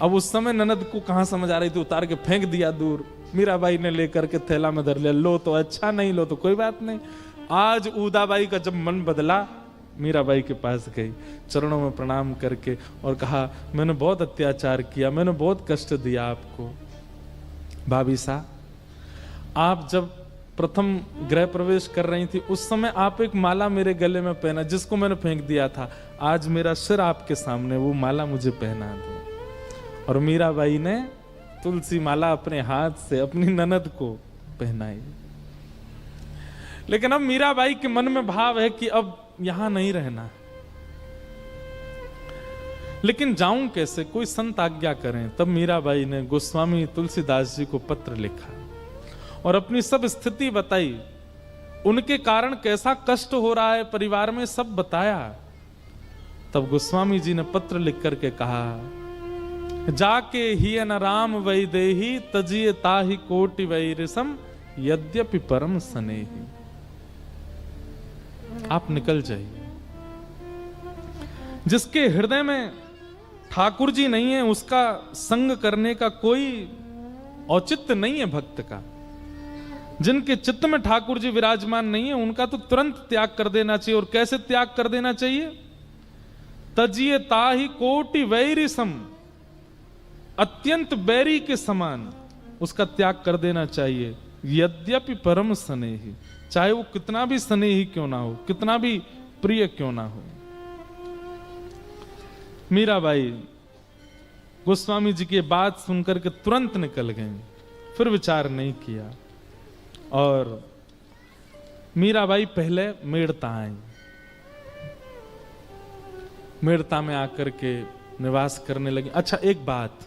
अब उस समय ननद को कहां समझ आ रही थी, उतार के फेंक दिया दूर। मीराबाई ने लेकर के थैला में धर लिया, लो तो अच्छा, नहीं लो तो कोई बात नहीं। आज उदाबाई का जब मन बदला, मीराबाई के पास गई, चरणों में प्रणाम करके और कहा मैंने बहुत अत्याचार किया, मैंने बहुत कष्ट दिया आपको। भाभी सा, आप जब प्रथम गृह प्रवेश कर रही थी उस समय आप एक माला मेरे गले में पहना, जिसको मैंने फेंक दिया था। आज मेरा सिर आपके सामने, वो माला मुझे पहना दो। और मीराबाई ने तुलसी माला अपने हाथ से अपनी ननद को पहनाई। लेकिन अब मीराबाई के मन में भाव है कि अब यहां नहीं रहना, लेकिन जाऊं कैसे, कोई संत आज्ञा करें। तब मीराबाई ने गोस्वामी तुलसीदास जी को पत्र लिखा और अपनी सब स्थिति बताई, उनके कारण कैसा कष्ट हो रहा है परिवार में, सब बताया। तब गोस्वामी जी ने पत्र लिख करके कहा, जाके ही न राम वैदेही तजिए ताहि कोटि वैरिसम यद्यपि परम स्नेही। आप निकल जाइए। जिसके हृदय में ठाकुर जी नहीं है उसका संग करने का कोई औचित्य नहीं है भक्त का। जिनके चित्त में ठाकुर जी विराजमान नहीं है उनका तो तुरंत त्याग कर देना चाहिए। और कैसे त्याग कर देना चाहिए? तजिए ताहि कोटि वैरिसम, अत्यंत बैरी के समान उसका त्याग कर देना चाहिए। यद्यपि परम स्नेही, चाहे वो कितना भी स्नेही क्यों ना हो, कितना भी प्रिय क्यों ना हो। मीराबाई गोस्वामी जी की बात सुनकर के तुरंत निकल गई, फिर विचार नहीं किया। और मीराबाई पहले मेड़ता आई, मेड़ता में आकर के निवास करने लगी। अच्छा एक बात,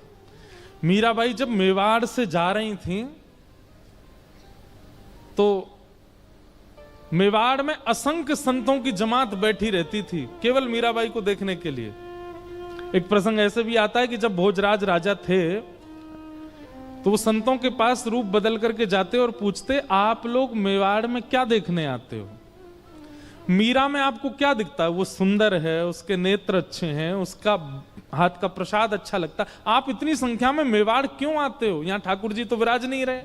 मीराबाई जब मेवाड़ से जा रही थी तो मेवाड़ में असंख्य संतों की जमात बैठी रहती थी केवल मीराबाई को देखने के लिए। एक प्रसंग ऐसे भी आता है कि जब भोजराज राजा थे तो वो संतों के पास रूप बदल करके जाते और पूछते, आप लोग मेवाड़ में क्या देखने आते हो? मीरा में आपको क्या दिखता है? वो सुंदर है, उसके नेत्र अच्छे हैं, उसका हाथ का प्रसाद अच्छा लगता, आप इतनी संख्या में मेवाड़ क्यों आते हो? यहां ठाकुर जी तो विराज नहीं रहे।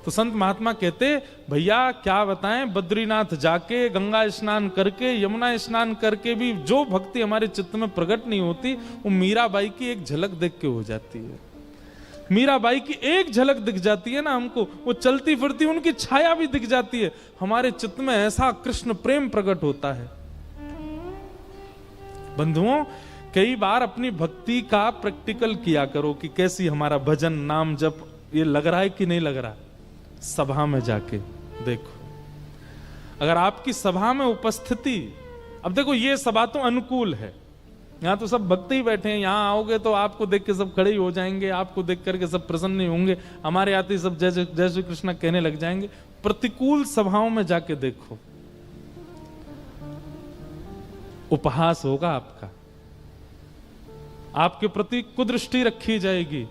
तो संत महात्मा कहते भैया क्या बताएं, बद्रीनाथ जाके गंगा स्नान करके यमुना स्नान करके भी जो भक्ति हमारे चित्त में प्रकट नहीं होती, वो मीराबाई की एक झलक देख के हो जाती है। मीराबाई की एक झलक दिख जाती है ना हमको, वो चलती फिरती उनकी छाया भी दिख जाती है, हमारे चित्त में ऐसा कृष्ण प्रेम प्रकट होता है। बंधुओं, कई बार अपनी भक्ति का प्रैक्टिकल किया करो कि कैसी हमारा भजन नाम जप ये लग रहा है कि नहीं लग रहा। सभा में जाके देखो, अगर आपकी सभा में उपस्थिति, अब देखो ये सभा तो अनुकूल है, यहाँ तो सब भक्त ही बैठे हैं, यहाँ आओगे तो आपको देख के सब खड़े ही हो जाएंगे, आपको देख करके सब प्रसन्न ही होंगे, हमारे आते ही सब जय जय श्री कृष्ण कहने लग जाएंगे। प्रतिकूल सभाओं में जाके देखो, उपहास होगा आपका, आपके प्रति कुदृष्टि रखी जाएगी।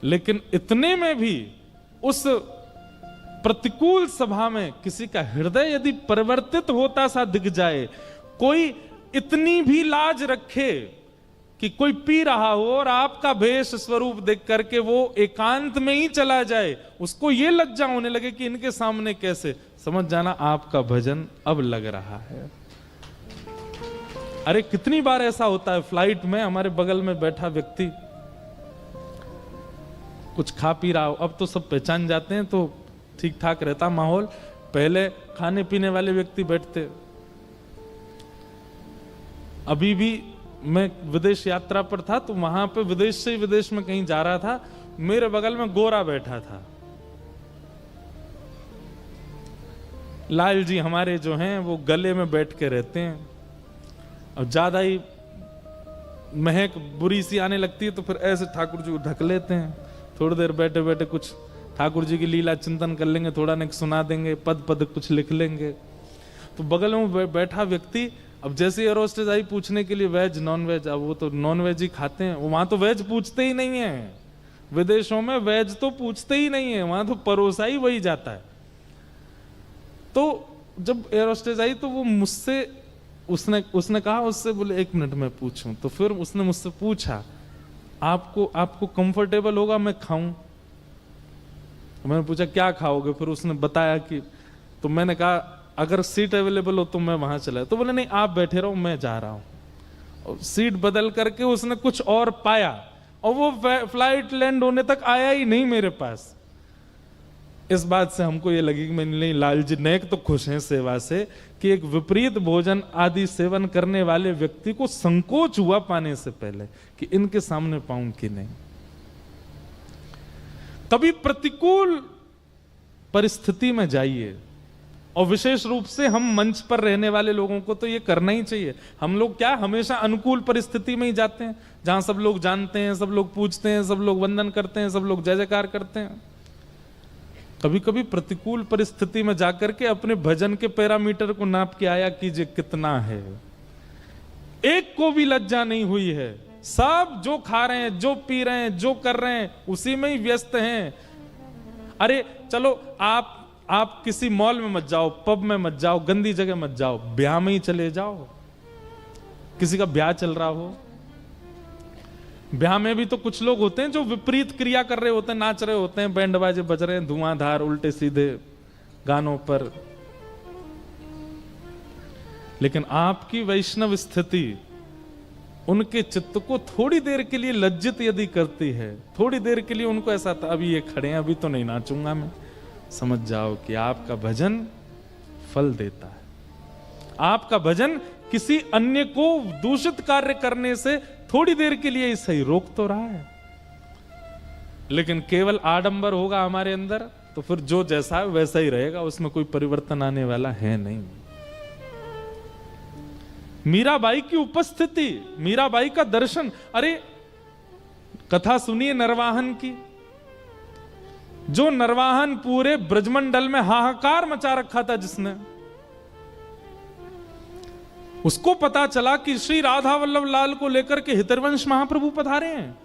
लेकिन इतने में भी उस प्रतिकूल सभा में किसी का हृदय यदि परिवर्तित होता सा दिख जाए, कोई इतनी भी लाज रखे कि कोई पी रहा हो और आपका भेष स्वरूप देख करके वो एकांत में ही चला जाए, उसको ये लज्जा होने लगे कि इनके सामने कैसे, समझ जाना आपका भजन अब लग रहा है। अरे कितनी बार ऐसा होता है, फ्लाइट में हमारे बगल में बैठा व्यक्ति कुछ खा पी रहा हो, अब तो सब पहचान जाते हैं तो ठीक ठाक रहता माहौल, पहले खाने पीने वाले व्यक्ति बैठते। अभी भी मैं विदेश यात्रा पर था तो वहां पे विदेश से विदेश में कहीं जा रहा था, मेरे बगल में गोरा बैठा था। लाल जी हमारे जो हैं वो गले में बैठ के रहते हैं, और ज्यादा ही महक बुरी सी आने लगती है तो फिर ऐसे ठाकुर जी को ढक लेते हैं, थोड़ी देर बैठे बैठे कुछ ठाकुर जी की लीला चिंतन कर लेंगे, थोड़ा नेक सुना देंगे, पद पद कुछ लिख लेंगे। तो बगल में बैठा व्यक्ति, अब जैसे एयर होस्टेस आई पूछने के लिए वेज नॉन वेज, अब वो तो नॉन वेज ही खाते हैं, वहां तो वेज पूछते ही नहीं है, विदेशों में वेज तो पूछते ही नहीं है, वहां तो परोसा ही वही जाता है। तो जब एयर होस्टेस आई तो वो मुझसे उसने कहा उससे, बोले 1 मिनट में पूछूं, तो फिर उसने मुझसे पूछा आपको कंफर्टेबल होगा मैं खाऊं? मैंने पूछा क्या खाओगे, फिर उसने बताया कि, तो मैंने कहा अगर सीट अवेलेबल हो तो मैं वहां चला, तो बोले नहीं आप बैठे रहो मैं जा रहा हूं। सीट बदल करके उसने कुछ और पाया और वो फ्लाइट लैंड होने तक आया ही नहीं मेरे पास। इस बात से हमको ये लगी कि नहीं, लाल जी नेक तो खुश हैं सेवा से कि एक विपरीत भोजन आदि सेवन करने वाले व्यक्ति को संकोच हुआ पाने से पहले कि इनके सामने पाऊं कि नहीं। कभी प्रतिकूल परिस्थिति में जाइए, और विशेष रूप से हम मंच पर रहने वाले लोगों को तो ये करना ही चाहिए। हम लोग क्या हमेशा अनुकूल परिस्थिति में ही जाते हैं, जहां सब लोग जानते हैं, सब लोग पूछते हैं, सब लोग वंदन करते हैं, सब लोग जय जयकार करते हैं। कभी कभी प्रतिकूल परिस्थिति में जाकर के अपने भजन के पैरामीटर को नाप के आया कीजिए कितना है। एक को भी लज्जा नहीं हुई है, सब जो खा रहे हैं, जो पी रहे हैं, जो कर रहे हैं उसी में ही व्यस्त हैं। अरे चलो आप किसी मॉल में मत जाओ, पब में मत जाओ, गंदी जगह मत जाओ, ब्याह में ही चले जाओ। किसी का ब्याह चल रहा हो, ब्याह में भी तो कुछ लोग होते हैं जो विपरीत क्रिया कर रहे होते हैं, नाच रहे होते हैं, बैंड बाजे बज रहे हैं, धुआंधार उल्टे सीधे गानों पर। लेकिन आपकी वैष्णव स्थिति उनके चित्त को थोड़ी देर के लिए लज्जित यदि करती है, थोड़ी देर के लिए उनको ऐसा था अभी ये खड़े हैं, अभी तो नहीं नाचूंगा मैं, समझ जाओ कि आपका भजन फल देता है। आपका भजन किसी अन्य को दूषित कार्य करने से थोड़ी देर के लिए सही रोक तो रहा है, लेकिन केवल आडंबर होगा हमारे अंदर तो फिर जो जैसा है वैसा ही रहेगा, उसमें कोई परिवर्तन आने वाला है नहीं। मीराबाई की उपस्थिति, मीराबाई का दर्शन, अरे कथा सुनिए नरवाहन की। जो नरवाहन पूरे ब्रजमंडल में हाहाकार मचा रखा था, जिसने, उसको पता चला कि श्री राधा वल्लभ लाल को लेकर के हितरवंश महाप्रभु पधारे हैं,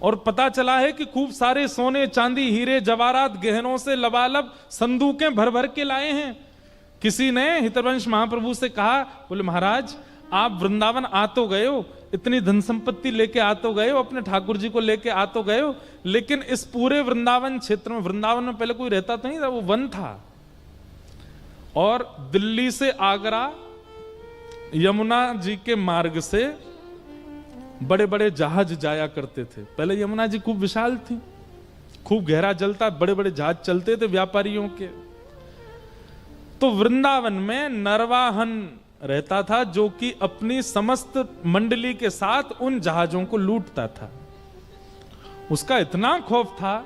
और पता चला है कि खूब सारे सोने चांदी हीरे जवाहरात गहनों से लबालब संदूकें भर भर के लाए हैं। किसी ने हितरवंश महाप्रभु से कहा, बोले महाराज आप वृंदावन आ तो गए हो, इतनी धन संपत्ति लेके आ तो गए हो, अपने ठाकुर जी को लेके आ तो गए हो, लेकिन इस पूरे वृंदावन क्षेत्र में, वृंदावन में पहले कोई रहता तो नहीं था, वो वन था। और दिल्ली से आगरा यमुना जी के मार्ग से बड़े बड़े जहाज जाया करते थे। पहले यमुना जी खूब विशाल थी, खूब गहरा जल था, बड़े बड़े जहाज चलते थे व्यापारियों के। तो वृंदावन में नरवाहन रहता था, जो कि अपनी समस्त मंडली के साथ उन जहाजों को लूटता था। उसका इतना खौफ था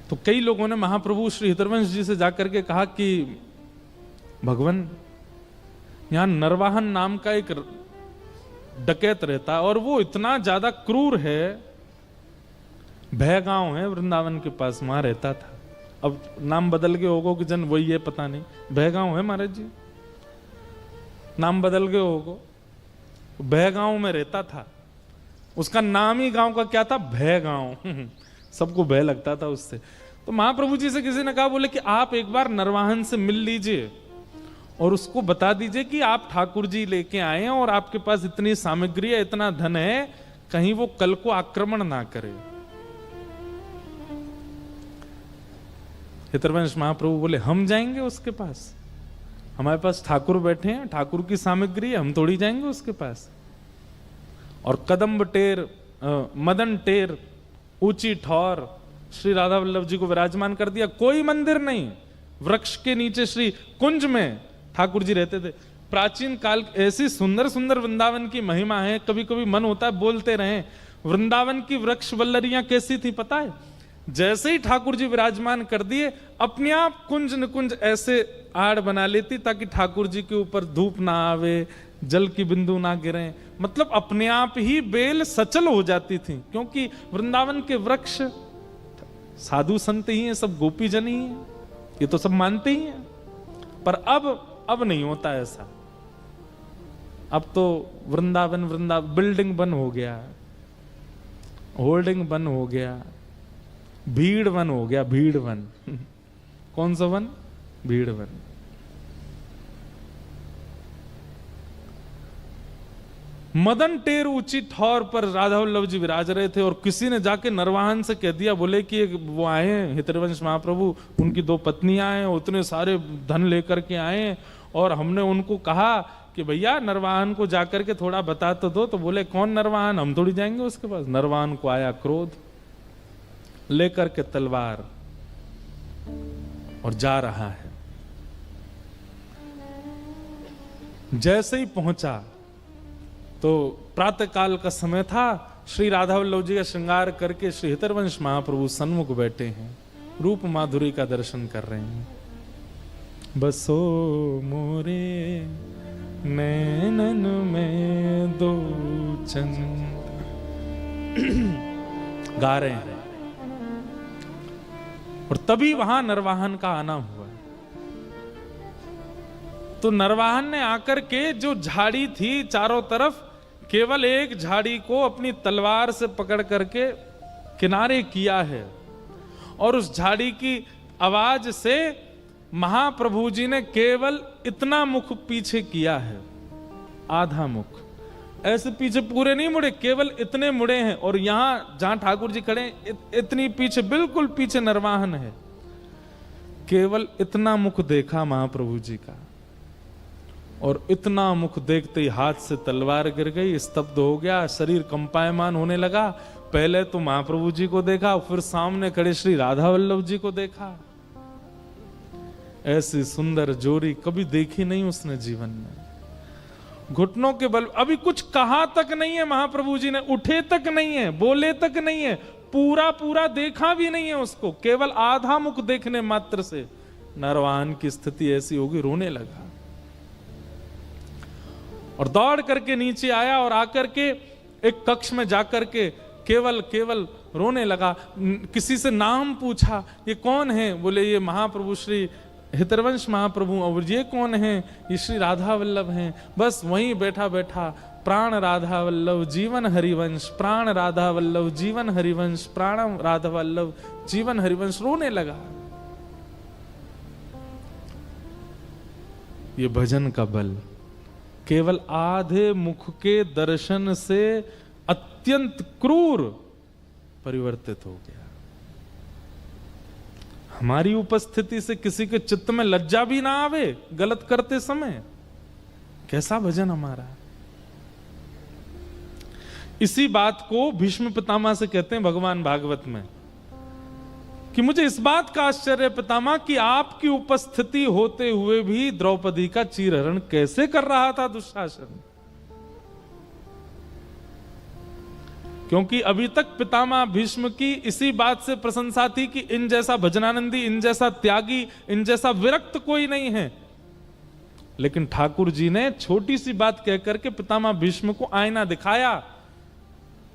तो कई लोगों ने महाप्रभु श्री हितरवंश जी से जाकर के कहा कि भगवान, यहां नरवाहन नाम का एक डकैत रहता है और वो इतना ज्यादा क्रूर है। भयगांव है वृंदावन के पास, वहां रहता था। अब नाम बदल गए होगो कि जन वही है, पता नहीं। भयगांव है महाराज जी, नाम बदल गए होगो। भयगांव में रहता था, उसका नाम ही गांव का क्या था, भयगांव। सबको भय लगता था उससे। तो महाप्रभु जी से किसी ने कहा, बोले कि आप एक बार नरवाहन से मिल लीजिए और उसको बता दीजिए कि आप ठाकुर जी लेके आए हैं और आपके पास इतनी सामग्री है, इतना धन है, कहीं वो कल को आक्रमण ना करे। हितरवंश महाप्रभु बोले, हम जाएंगे उसके पास? हमारे पास ठाकुर बैठे हैं, ठाकुर की सामग्री है, हम थोड़ी जाएंगे उसके पास। और कदम्ब टेर, मदन टेर, ऊंची ठौर श्री राधा वल्लभ जी को विराजमान कर दिया। कोई मंदिर नहीं, वृक्ष के नीचे श्री कुंज में ठाकुर जी रहते थे। प्राचीन काल ऐसी सुंदर सुंदर वृंदावन की महिमा है, कभी कभी मन होता है बोलते रहें। वृंदावन की वृक्ष वल्लरियां कैसी थी पता है? जैसे ही ठाकुर जी विराजमान कर दिए, अपने आप कुंज निकुंज ऐसे आड़ बना लेती ताकि ठाकुर जी के ऊपर धूप ना आवे, जल की बिंदु ना गिरे। मतलब अपने आप ही बेल सचल हो जाती थी, क्योंकि वृंदावन के वृक्ष साधु संत ही हैं, सब गोपी जन ही हैं, ये तो सब मानते ही हैं। पर अब नहीं होता ऐसा। अब तो वृंदावन बिल्डिंग बन हो गया, होल्डिंग बन हो गया, भीड़ वन हो गया, भीड़ वन। कौन सा वन? भीड़ वन। मदन टेर ऊंची ठौर पर राधा वल्लभ जी विराज रहे थे और किसी ने जाके नरवाहन से कह दिया, बोले कि वो आए हैं हितरवंश महाप्रभु, उनकी 2 पत्नियां हैं, उतने सारे धन लेकर के आए हैं, और हमने उनको कहा कि भैया नरवाहन को जाकर के थोड़ा बता तो दो। तो बोले, कौन नरवाहन, हम थोड़ी जाएंगे उसके पास। नरवाहन को आया क्रोध, लेकर के तलवार और जा रहा है। जैसे ही पहुंचा तो प्रातः काल का समय था, श्री राधा वल्लभ जी का श्रृंगार करके श्री हितरवंश महाप्रभु सन्मुख बैठे हैं, रूप माधुरी का दर्शन कर रहे हैं। बसो मोरे नैनन में दो चंद, गा रहे हैं। और तभी वहां नरवाहन का आना हुआ। तो नरवाहन ने आकर के जो झाड़ी थी चारों तरफ, केवल एक झाड़ी को अपनी तलवार से पकड़ करके किनारे किया है, और उस झाड़ी की आवाज से महाप्रभु जी ने केवल इतना मुख पीछे किया है, आधा मुख, ऐसे पीछे पूरे नहीं मुड़े, केवल इतने मुड़े हैं। और यहां जहां ठाकुर जी खड़े इतनी पीछे, बिल्कुल पीछे नरवाहन है, केवल इतना मुख देखा महाप्रभु जी का, और इतना मुख देखते ही हाथ से तलवार गिर गई, स्तब्ध हो गया, शरीर कंपायमान होने लगा। पहले तो महाप्रभु जी को देखा, फिर सामने खड़े श्री राधा वल्लभ जी को देखा। ऐसी सुंदर जोड़ी कभी देखी नहीं उसने जीवन में। घुटनों के बल, अभी कुछ कहा तक नहीं है महाप्रभु जी ने, उठे तक नहीं है, बोले तक नहीं है, पूरा पूरा देखा भी नहीं है उसको, केवल आधा मुख देखने मात्र से नरवाहन की स्थिति ऐसी होगी, रोने लगा और दौड़ करके नीचे आया और आकर के एक कक्ष में जाकर के केवल रोने लगा। किसी से नाम पूछा, ये कौन है? बोले ये महाप्रभु श्री हितरवंश महाप्रभु। और ये कौन है? ये श्री राधा वल्लभ हैं। बस वहीं बैठा बैठा प्राण राधा वल्लभ जीवन हरिवंश, प्राण राधा वल्लभ जीवन हरिवंश, प्राण राधा वल्लभ जीवन हरिवंश, रोने लगा। ये भजन का बल। केवल आधे मुख के दर्शन से अत्यंत क्रूर परिवर्तित हो गया। हमारी उपस्थिति से किसी के चित्त में लज्जा भी ना आवे गलत करते समय, कैसा भजन हमारा। इसी बात को भीष्म पितामह से कहते हैं भगवान भागवत में कि मुझे इस बात का आश्चर्य पितामह कि आपकी उपस्थिति होते हुए भी द्रौपदी का चीरहरण कैसे कर रहा था दुशासन। क्योंकि अभी तक पितामह भीष्म की इसी बात से प्रशंसा थी कि इन जैसा भजनानंदी, इन जैसा त्यागी, इन जैसा विरक्त कोई नहीं है। लेकिन ठाकुर जी ने छोटी सी बात कहकर के पितामह भीष्म को आईना दिखाया।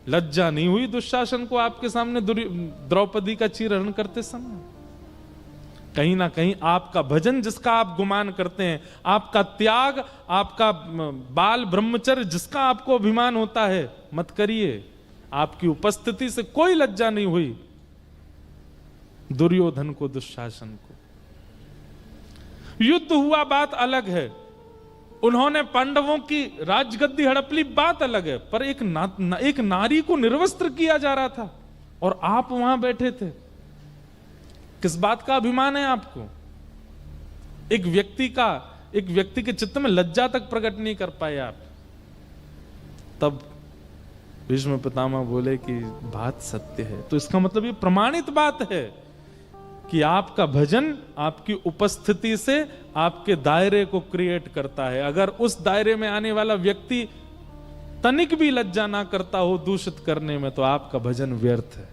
लज्जा नहीं हुई दुशासन को आपके सामने द्रौपदी का चीरहरण करते समय। कहीं ना कहीं आपका भजन जिसका आप गुमान करते हैं, आपका त्याग, आपका बाल ब्रह्मचर्य जिसका आपको अभिमान होता है, मत करिए। आपकी उपस्थिति से कोई लज्जा नहीं हुई दुर्योधन को, दुशासन को। युद्ध हुआ बात अलग है, उन्होंने पांडवों की राजगद्दी हड़प ली बात अलग है, पर एक नारी को निर्वस्त्र किया जा रहा था और आप वहां बैठे थे। किस बात का अभिमान है आपको? एक व्यक्ति के चित्त में लज्जा तक प्रकट नहीं कर पाए आप। तब भीष्म पितामह बोले कि बात सत्य है। तो इसका मतलब ये प्रमाणित बात है कि आपका भजन आपकी उपस्थिति से आपके दायरे को क्रिएट करता है। अगर उस दायरे में आने वाला व्यक्ति तनिक भी लज्जा ना करता हो दूषित करने में, तो आपका भजन व्यर्थ है।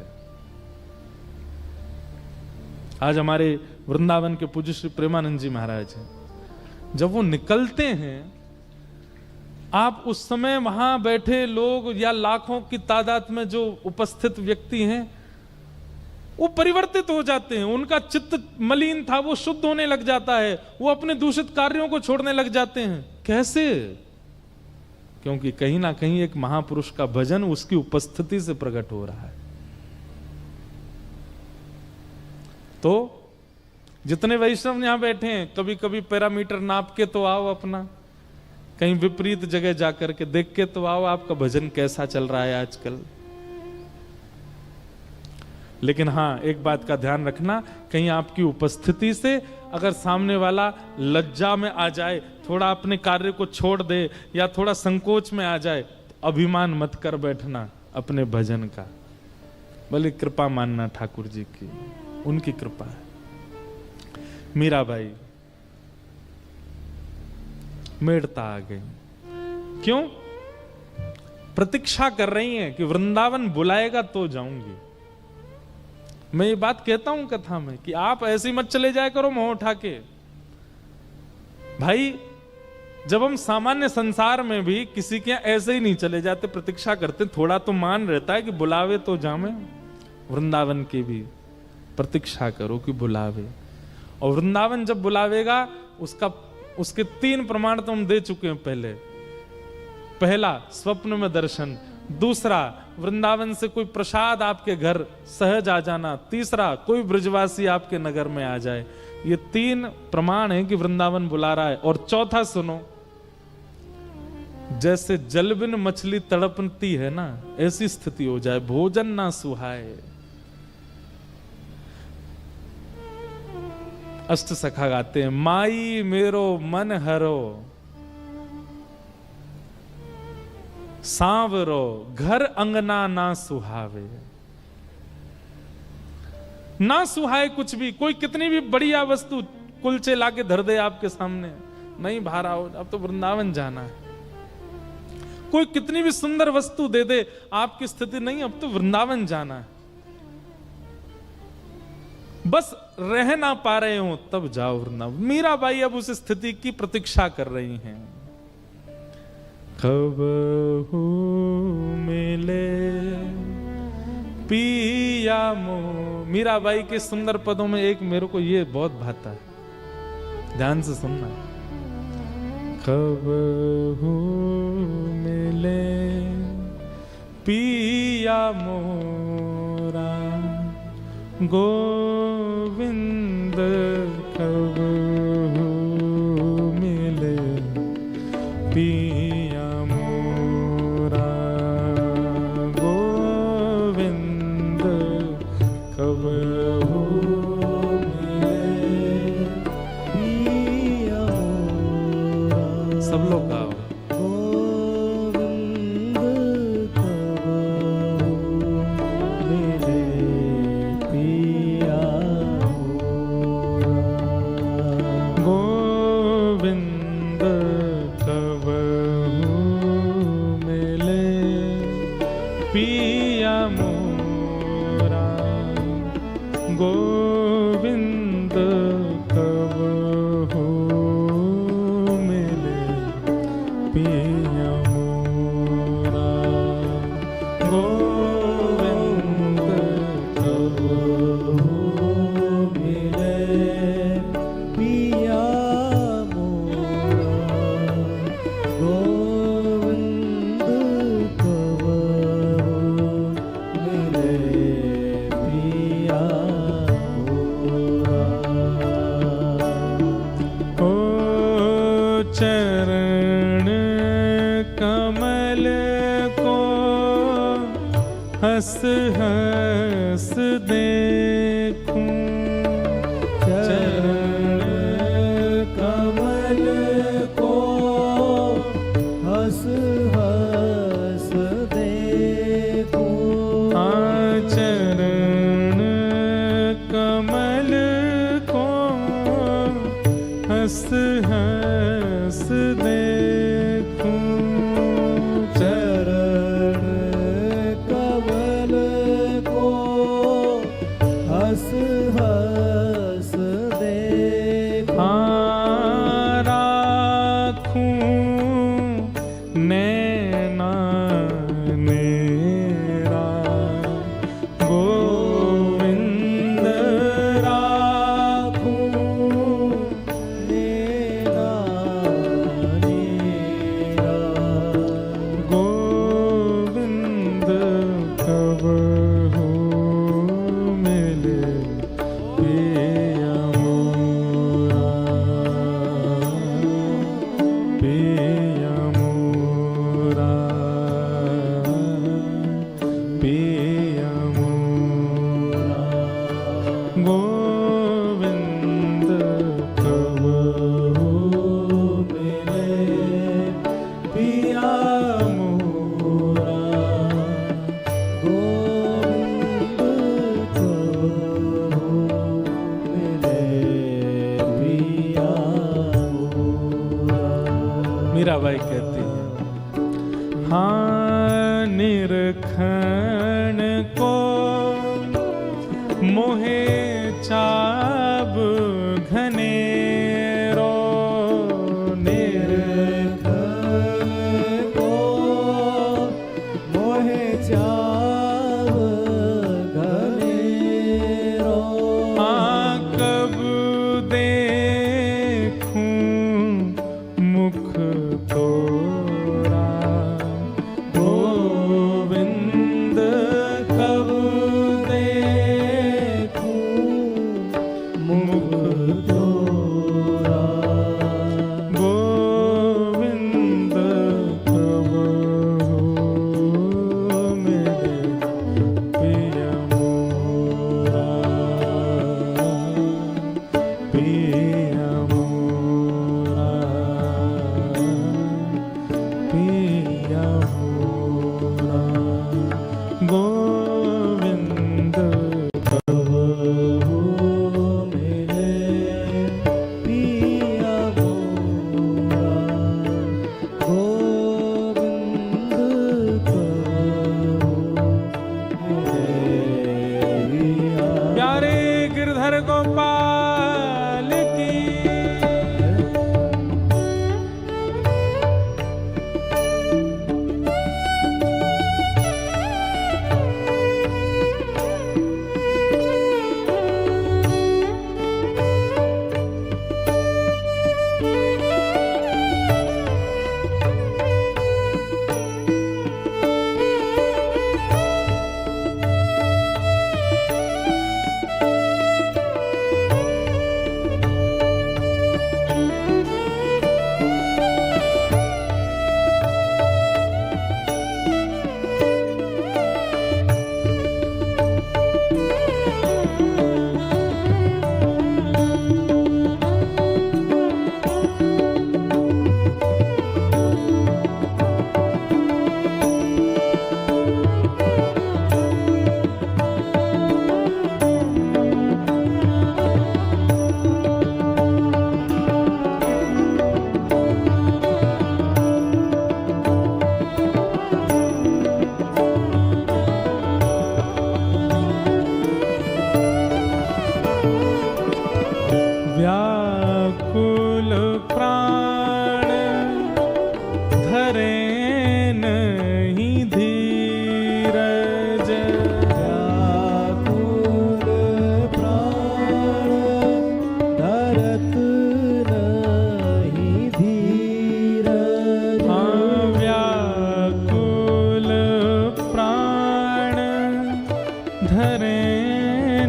आज हमारे वृंदावन के पूज्य श्री प्रेमानंद जी महाराज हैं, जब वो निकलते हैं, आप उस समय वहां बैठे लोग या लाखों की तादाद में जो उपस्थित व्यक्ति हैं, वो परिवर्तित हो जाते हैं। उनका चित्त मलिन था, वो शुद्ध होने लग जाता है, वो अपने दूषित कार्यों को छोड़ने लग जाते हैं। कैसे? क्योंकि कहीं ना कहीं एक महापुरुष का भजन उसकी उपस्थिति से प्रकट हो रहा है। तो जितने वैष्णव यहां बैठे हैं, कभी कभी पैरामीटर नाप के तो आओ, अपना कहीं विपरीत जगह जाकर के देख के तो आओ आपका भजन कैसा चल रहा है आजकल। लेकिन हां, एक बात का ध्यान रखना, कहीं आपकी उपस्थिति से अगर सामने वाला लज्जा में आ जाए, थोड़ा अपने कार्य को छोड़ दे या थोड़ा संकोच में आ जाए, तो अभिमान मत कर बैठना अपने भजन का। भले कृपा मानना ठाकुर जी की, उनकी कृपा है। मीराबाई मेड़ता आ गई। क्यों? प्रतीक्षा कर रही हैं कि वृंदावन बुलाएगा तो जाऊंगी। मैं ये बात कहता हूं कथा में कि आप ऐसे मत चले जाया करो मुंह उठा के। भाई, जब हम सामान्य संसार में भी किसी के ऐसे ही नहीं चले जाते, प्रतीक्षा करते, थोड़ा तो मान रहता है कि बुलावे तो जामे। वृंदावन की भी प्रतीक्षा करो कि बुलावे, और वृंदावन जब बुलावेगा उसके 3 प्रमाण तो हम दे चुके हैं पहले। पहला, स्वप्न में दर्शन। दूसरा, वृंदावन से कोई प्रसाद आपके घर सहज आ जाना। तीसरा, कोई ब्रजवासी आपके नगर में आ जाए। ये 3 प्रमाण है कि वृंदावन बुला रहा है। और चौथा सुनो, जैसे जल बिन मछली तड़पती है ना, ऐसी स्थिति हो जाए, भोजन ना सुहाए। अष्ट सखा गाते हैं, माई मेरो मन हरो, सांवरो घर अंगना ना सुहावे। ना सुहाए कुछ भी, कोई कितनी भी बढ़िया वस्तु कुलचे लाके धर दे आपके सामने, नहीं भा रहा हो, अब तो वृंदावन जाना है। कोई कितनी भी सुंदर वस्तु दे दे, आपकी स्थिति नहीं, अब तो वृंदावन जाना है। बस रह ना पा रहे हो तब जाओ वृंदावन। मीराबाई अब उस स्थिति की प्रतीक्षा कर रही हैं। कब हो मिले पिया मो। मीराबाई के सुंदर पदों में एक मेरे को ये बहुत भाता है, ध्यान से सुनना। कब हो मिले पिया मोरा गोविंद, कब हो मिले गोविंद कब हो मिले पिया मोरा, गोविंद कब हो मिले पिया मोरा, गोविंद कब मिले पिया मोरा। ओ चरण कमल को हंस हंस देखूं, चरण कमल को हंस हंस देखूं, चरण कमल को हंस हंस देखूं, चरण कमल को हंस हंस देखूं, राखूं नैना नेरा, गोविंद राखूं नैना नेरा, गोविंद कब हो मिले पिया मोरा, पिया मोरा, पिया मोरा, गोविंद कब हो मिले पिया मोरा, गोविंद कब मिले पिया मोरा। मीराबाई कहती है, हाँ निरखण को मोहे चाब घनेरो, निरखण को मोहे चाव घनेरो, कब देखूं मुख तोरा, गोविंद कब देखूं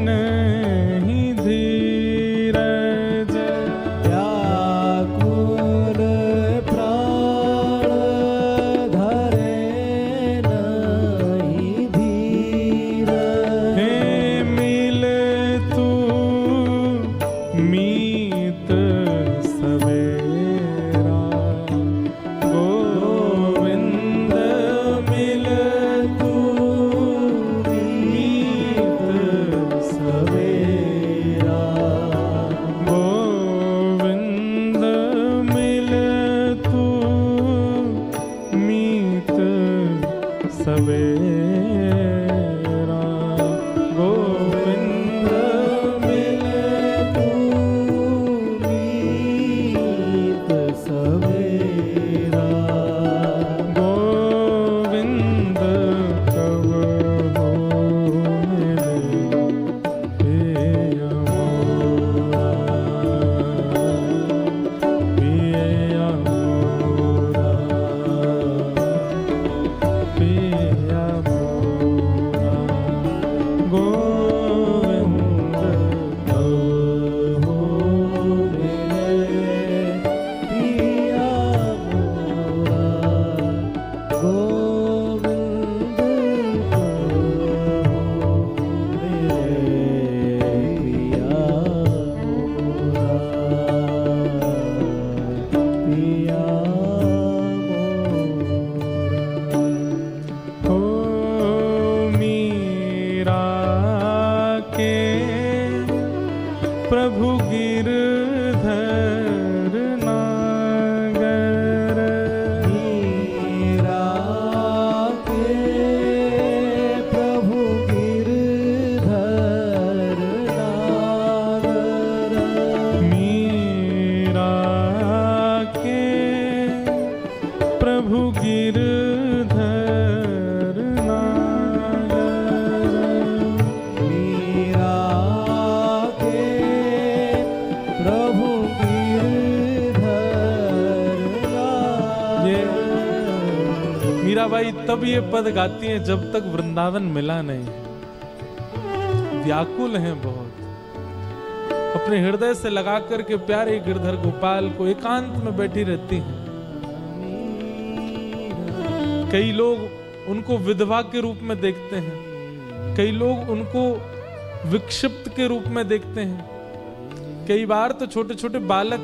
नहीं धीरज, व्याकुल प्राण धरे नहीं धीरज। हे मिल तू मीत सवेरा, गोविंद मिल तू मीत सवेरा, गोविंद मिल तू मीत सवेरा, गोविंद मिल तू मीत सवेरा। गोविंद कब हो मिले पिया मोरा, पिया मोरा, पिया मोरा, गोविंद कब हो मिले पिया मोरा, गोविंद कब हो मिले पिया मोरा, पिया मोरा। हो मीरा के प्रभु गिरधर नागर, मीरा के प्रभु गिरधर नागर, मीरा के प्रभु गिरधर नागर, मीरा के प्रभु गिरधर ये नागर। मीराबाई तब ये पद गाती हैं जब तक वृंदावन मिला नहीं, व्याकुल हैं बहुत, अपने हृदय से लगा करके प्यारे गिरधर गोपाल को एकांत में बैठी रहती हैं। कई लोग उनको विधवा के रूप में देखते हैं, कई लोग उनको विक्षिप्त के रूप में देखते हैं। कई बार तो छोटे छोटे बालक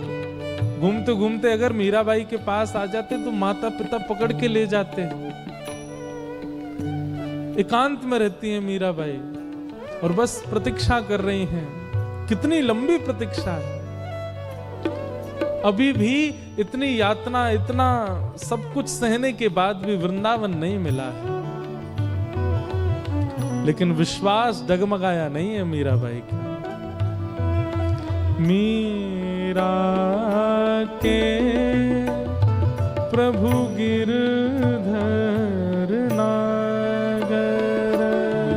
घूमते घूमते अगर मीराबाई के पास आ जाते तो माता पिता पकड़ के ले जाते हैं। एकांत में रहती हैं मीराबाई और बस प्रतीक्षा कर रही हैं। कितनी लंबी प्रतीक्षा है, अभी भी इतनी यातना, इतना सब कुछ सहने के बाद भी वृंदावन नहीं मिला है, लेकिन विश्वास डगमगाया नहीं है मीराबाई का। मीरा के प्रभु गिरधर नागर,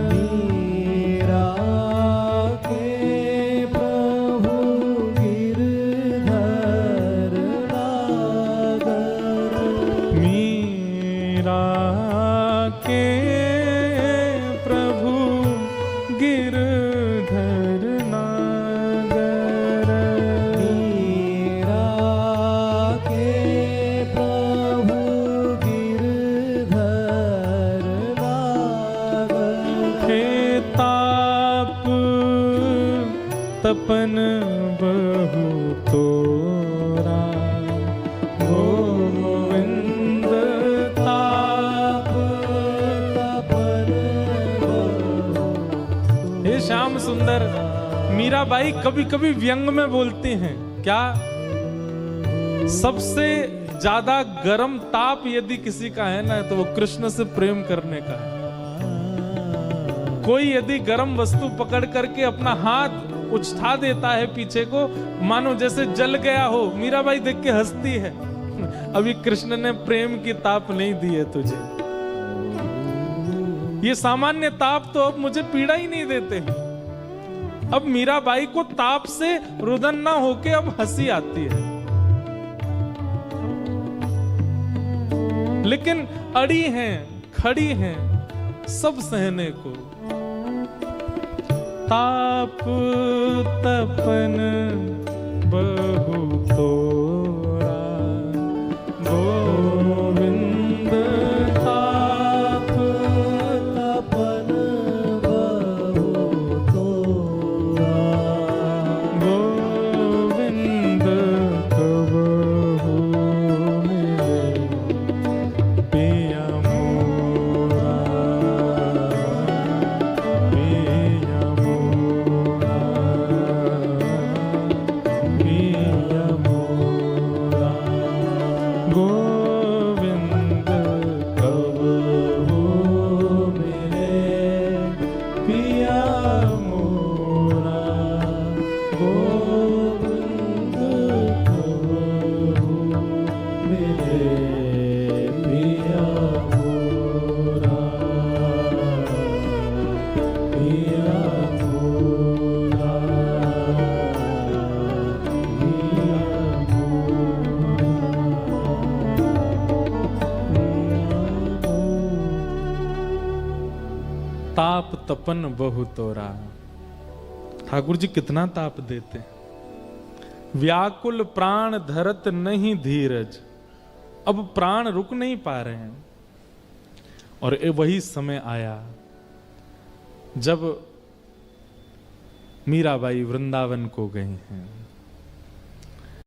मीरा के प्रभु गिरधर नागर, मीरा के प्रभु गिरधर नागर, मीरा के प्रभु गिरधर नागर। हे ताप तपन बहु तोरा, गोविंद ताप तपन बहु। हे श्याम सुंदर, मीराबाई कभी कभी व्यंग में बोलती हैं क्या, सबसे ज्यादा गर्म ताप यदि किसी का है ना तो वो कृष्ण से प्रेम करने का है। कोई यदि गर्म वस्तु पकड़ करके अपना हाथ उछता देता है पीछे को, मानो जैसे जल गया हो, मीराबाई देख के हंसती है। अभी कृष्ण ने प्रेम की ताप नहीं दी है तुझे, ये सामान्य ताप तो अब मुझे पीड़ा ही नहीं देते। अब मीराबाई को ताप से रुदन ना होके अब हंसी आती है, लेकिन अड़ी हैं, खड़ी हैं सब सहने को। ताप तपन बहु तोरा, गोविंद ताप तपन बहु तोरा, गोविंद कबहु मिले पिया मोरा, पिया मोरा, पिया मोरा, गोविंद कबहु मिले पिया मोरा, गोविंद कबहु मिले पिया मोरा, पिया मोरा, ताप तपन बहु तोरा। ठाकुर जी कितना ताप देते, व्याकुल प्राण धरत नहीं धीरज, अब प्राण रुक नहीं पा रहे हैं। और वही समय आया जब मीराबाई वृंदावन को गई हैं।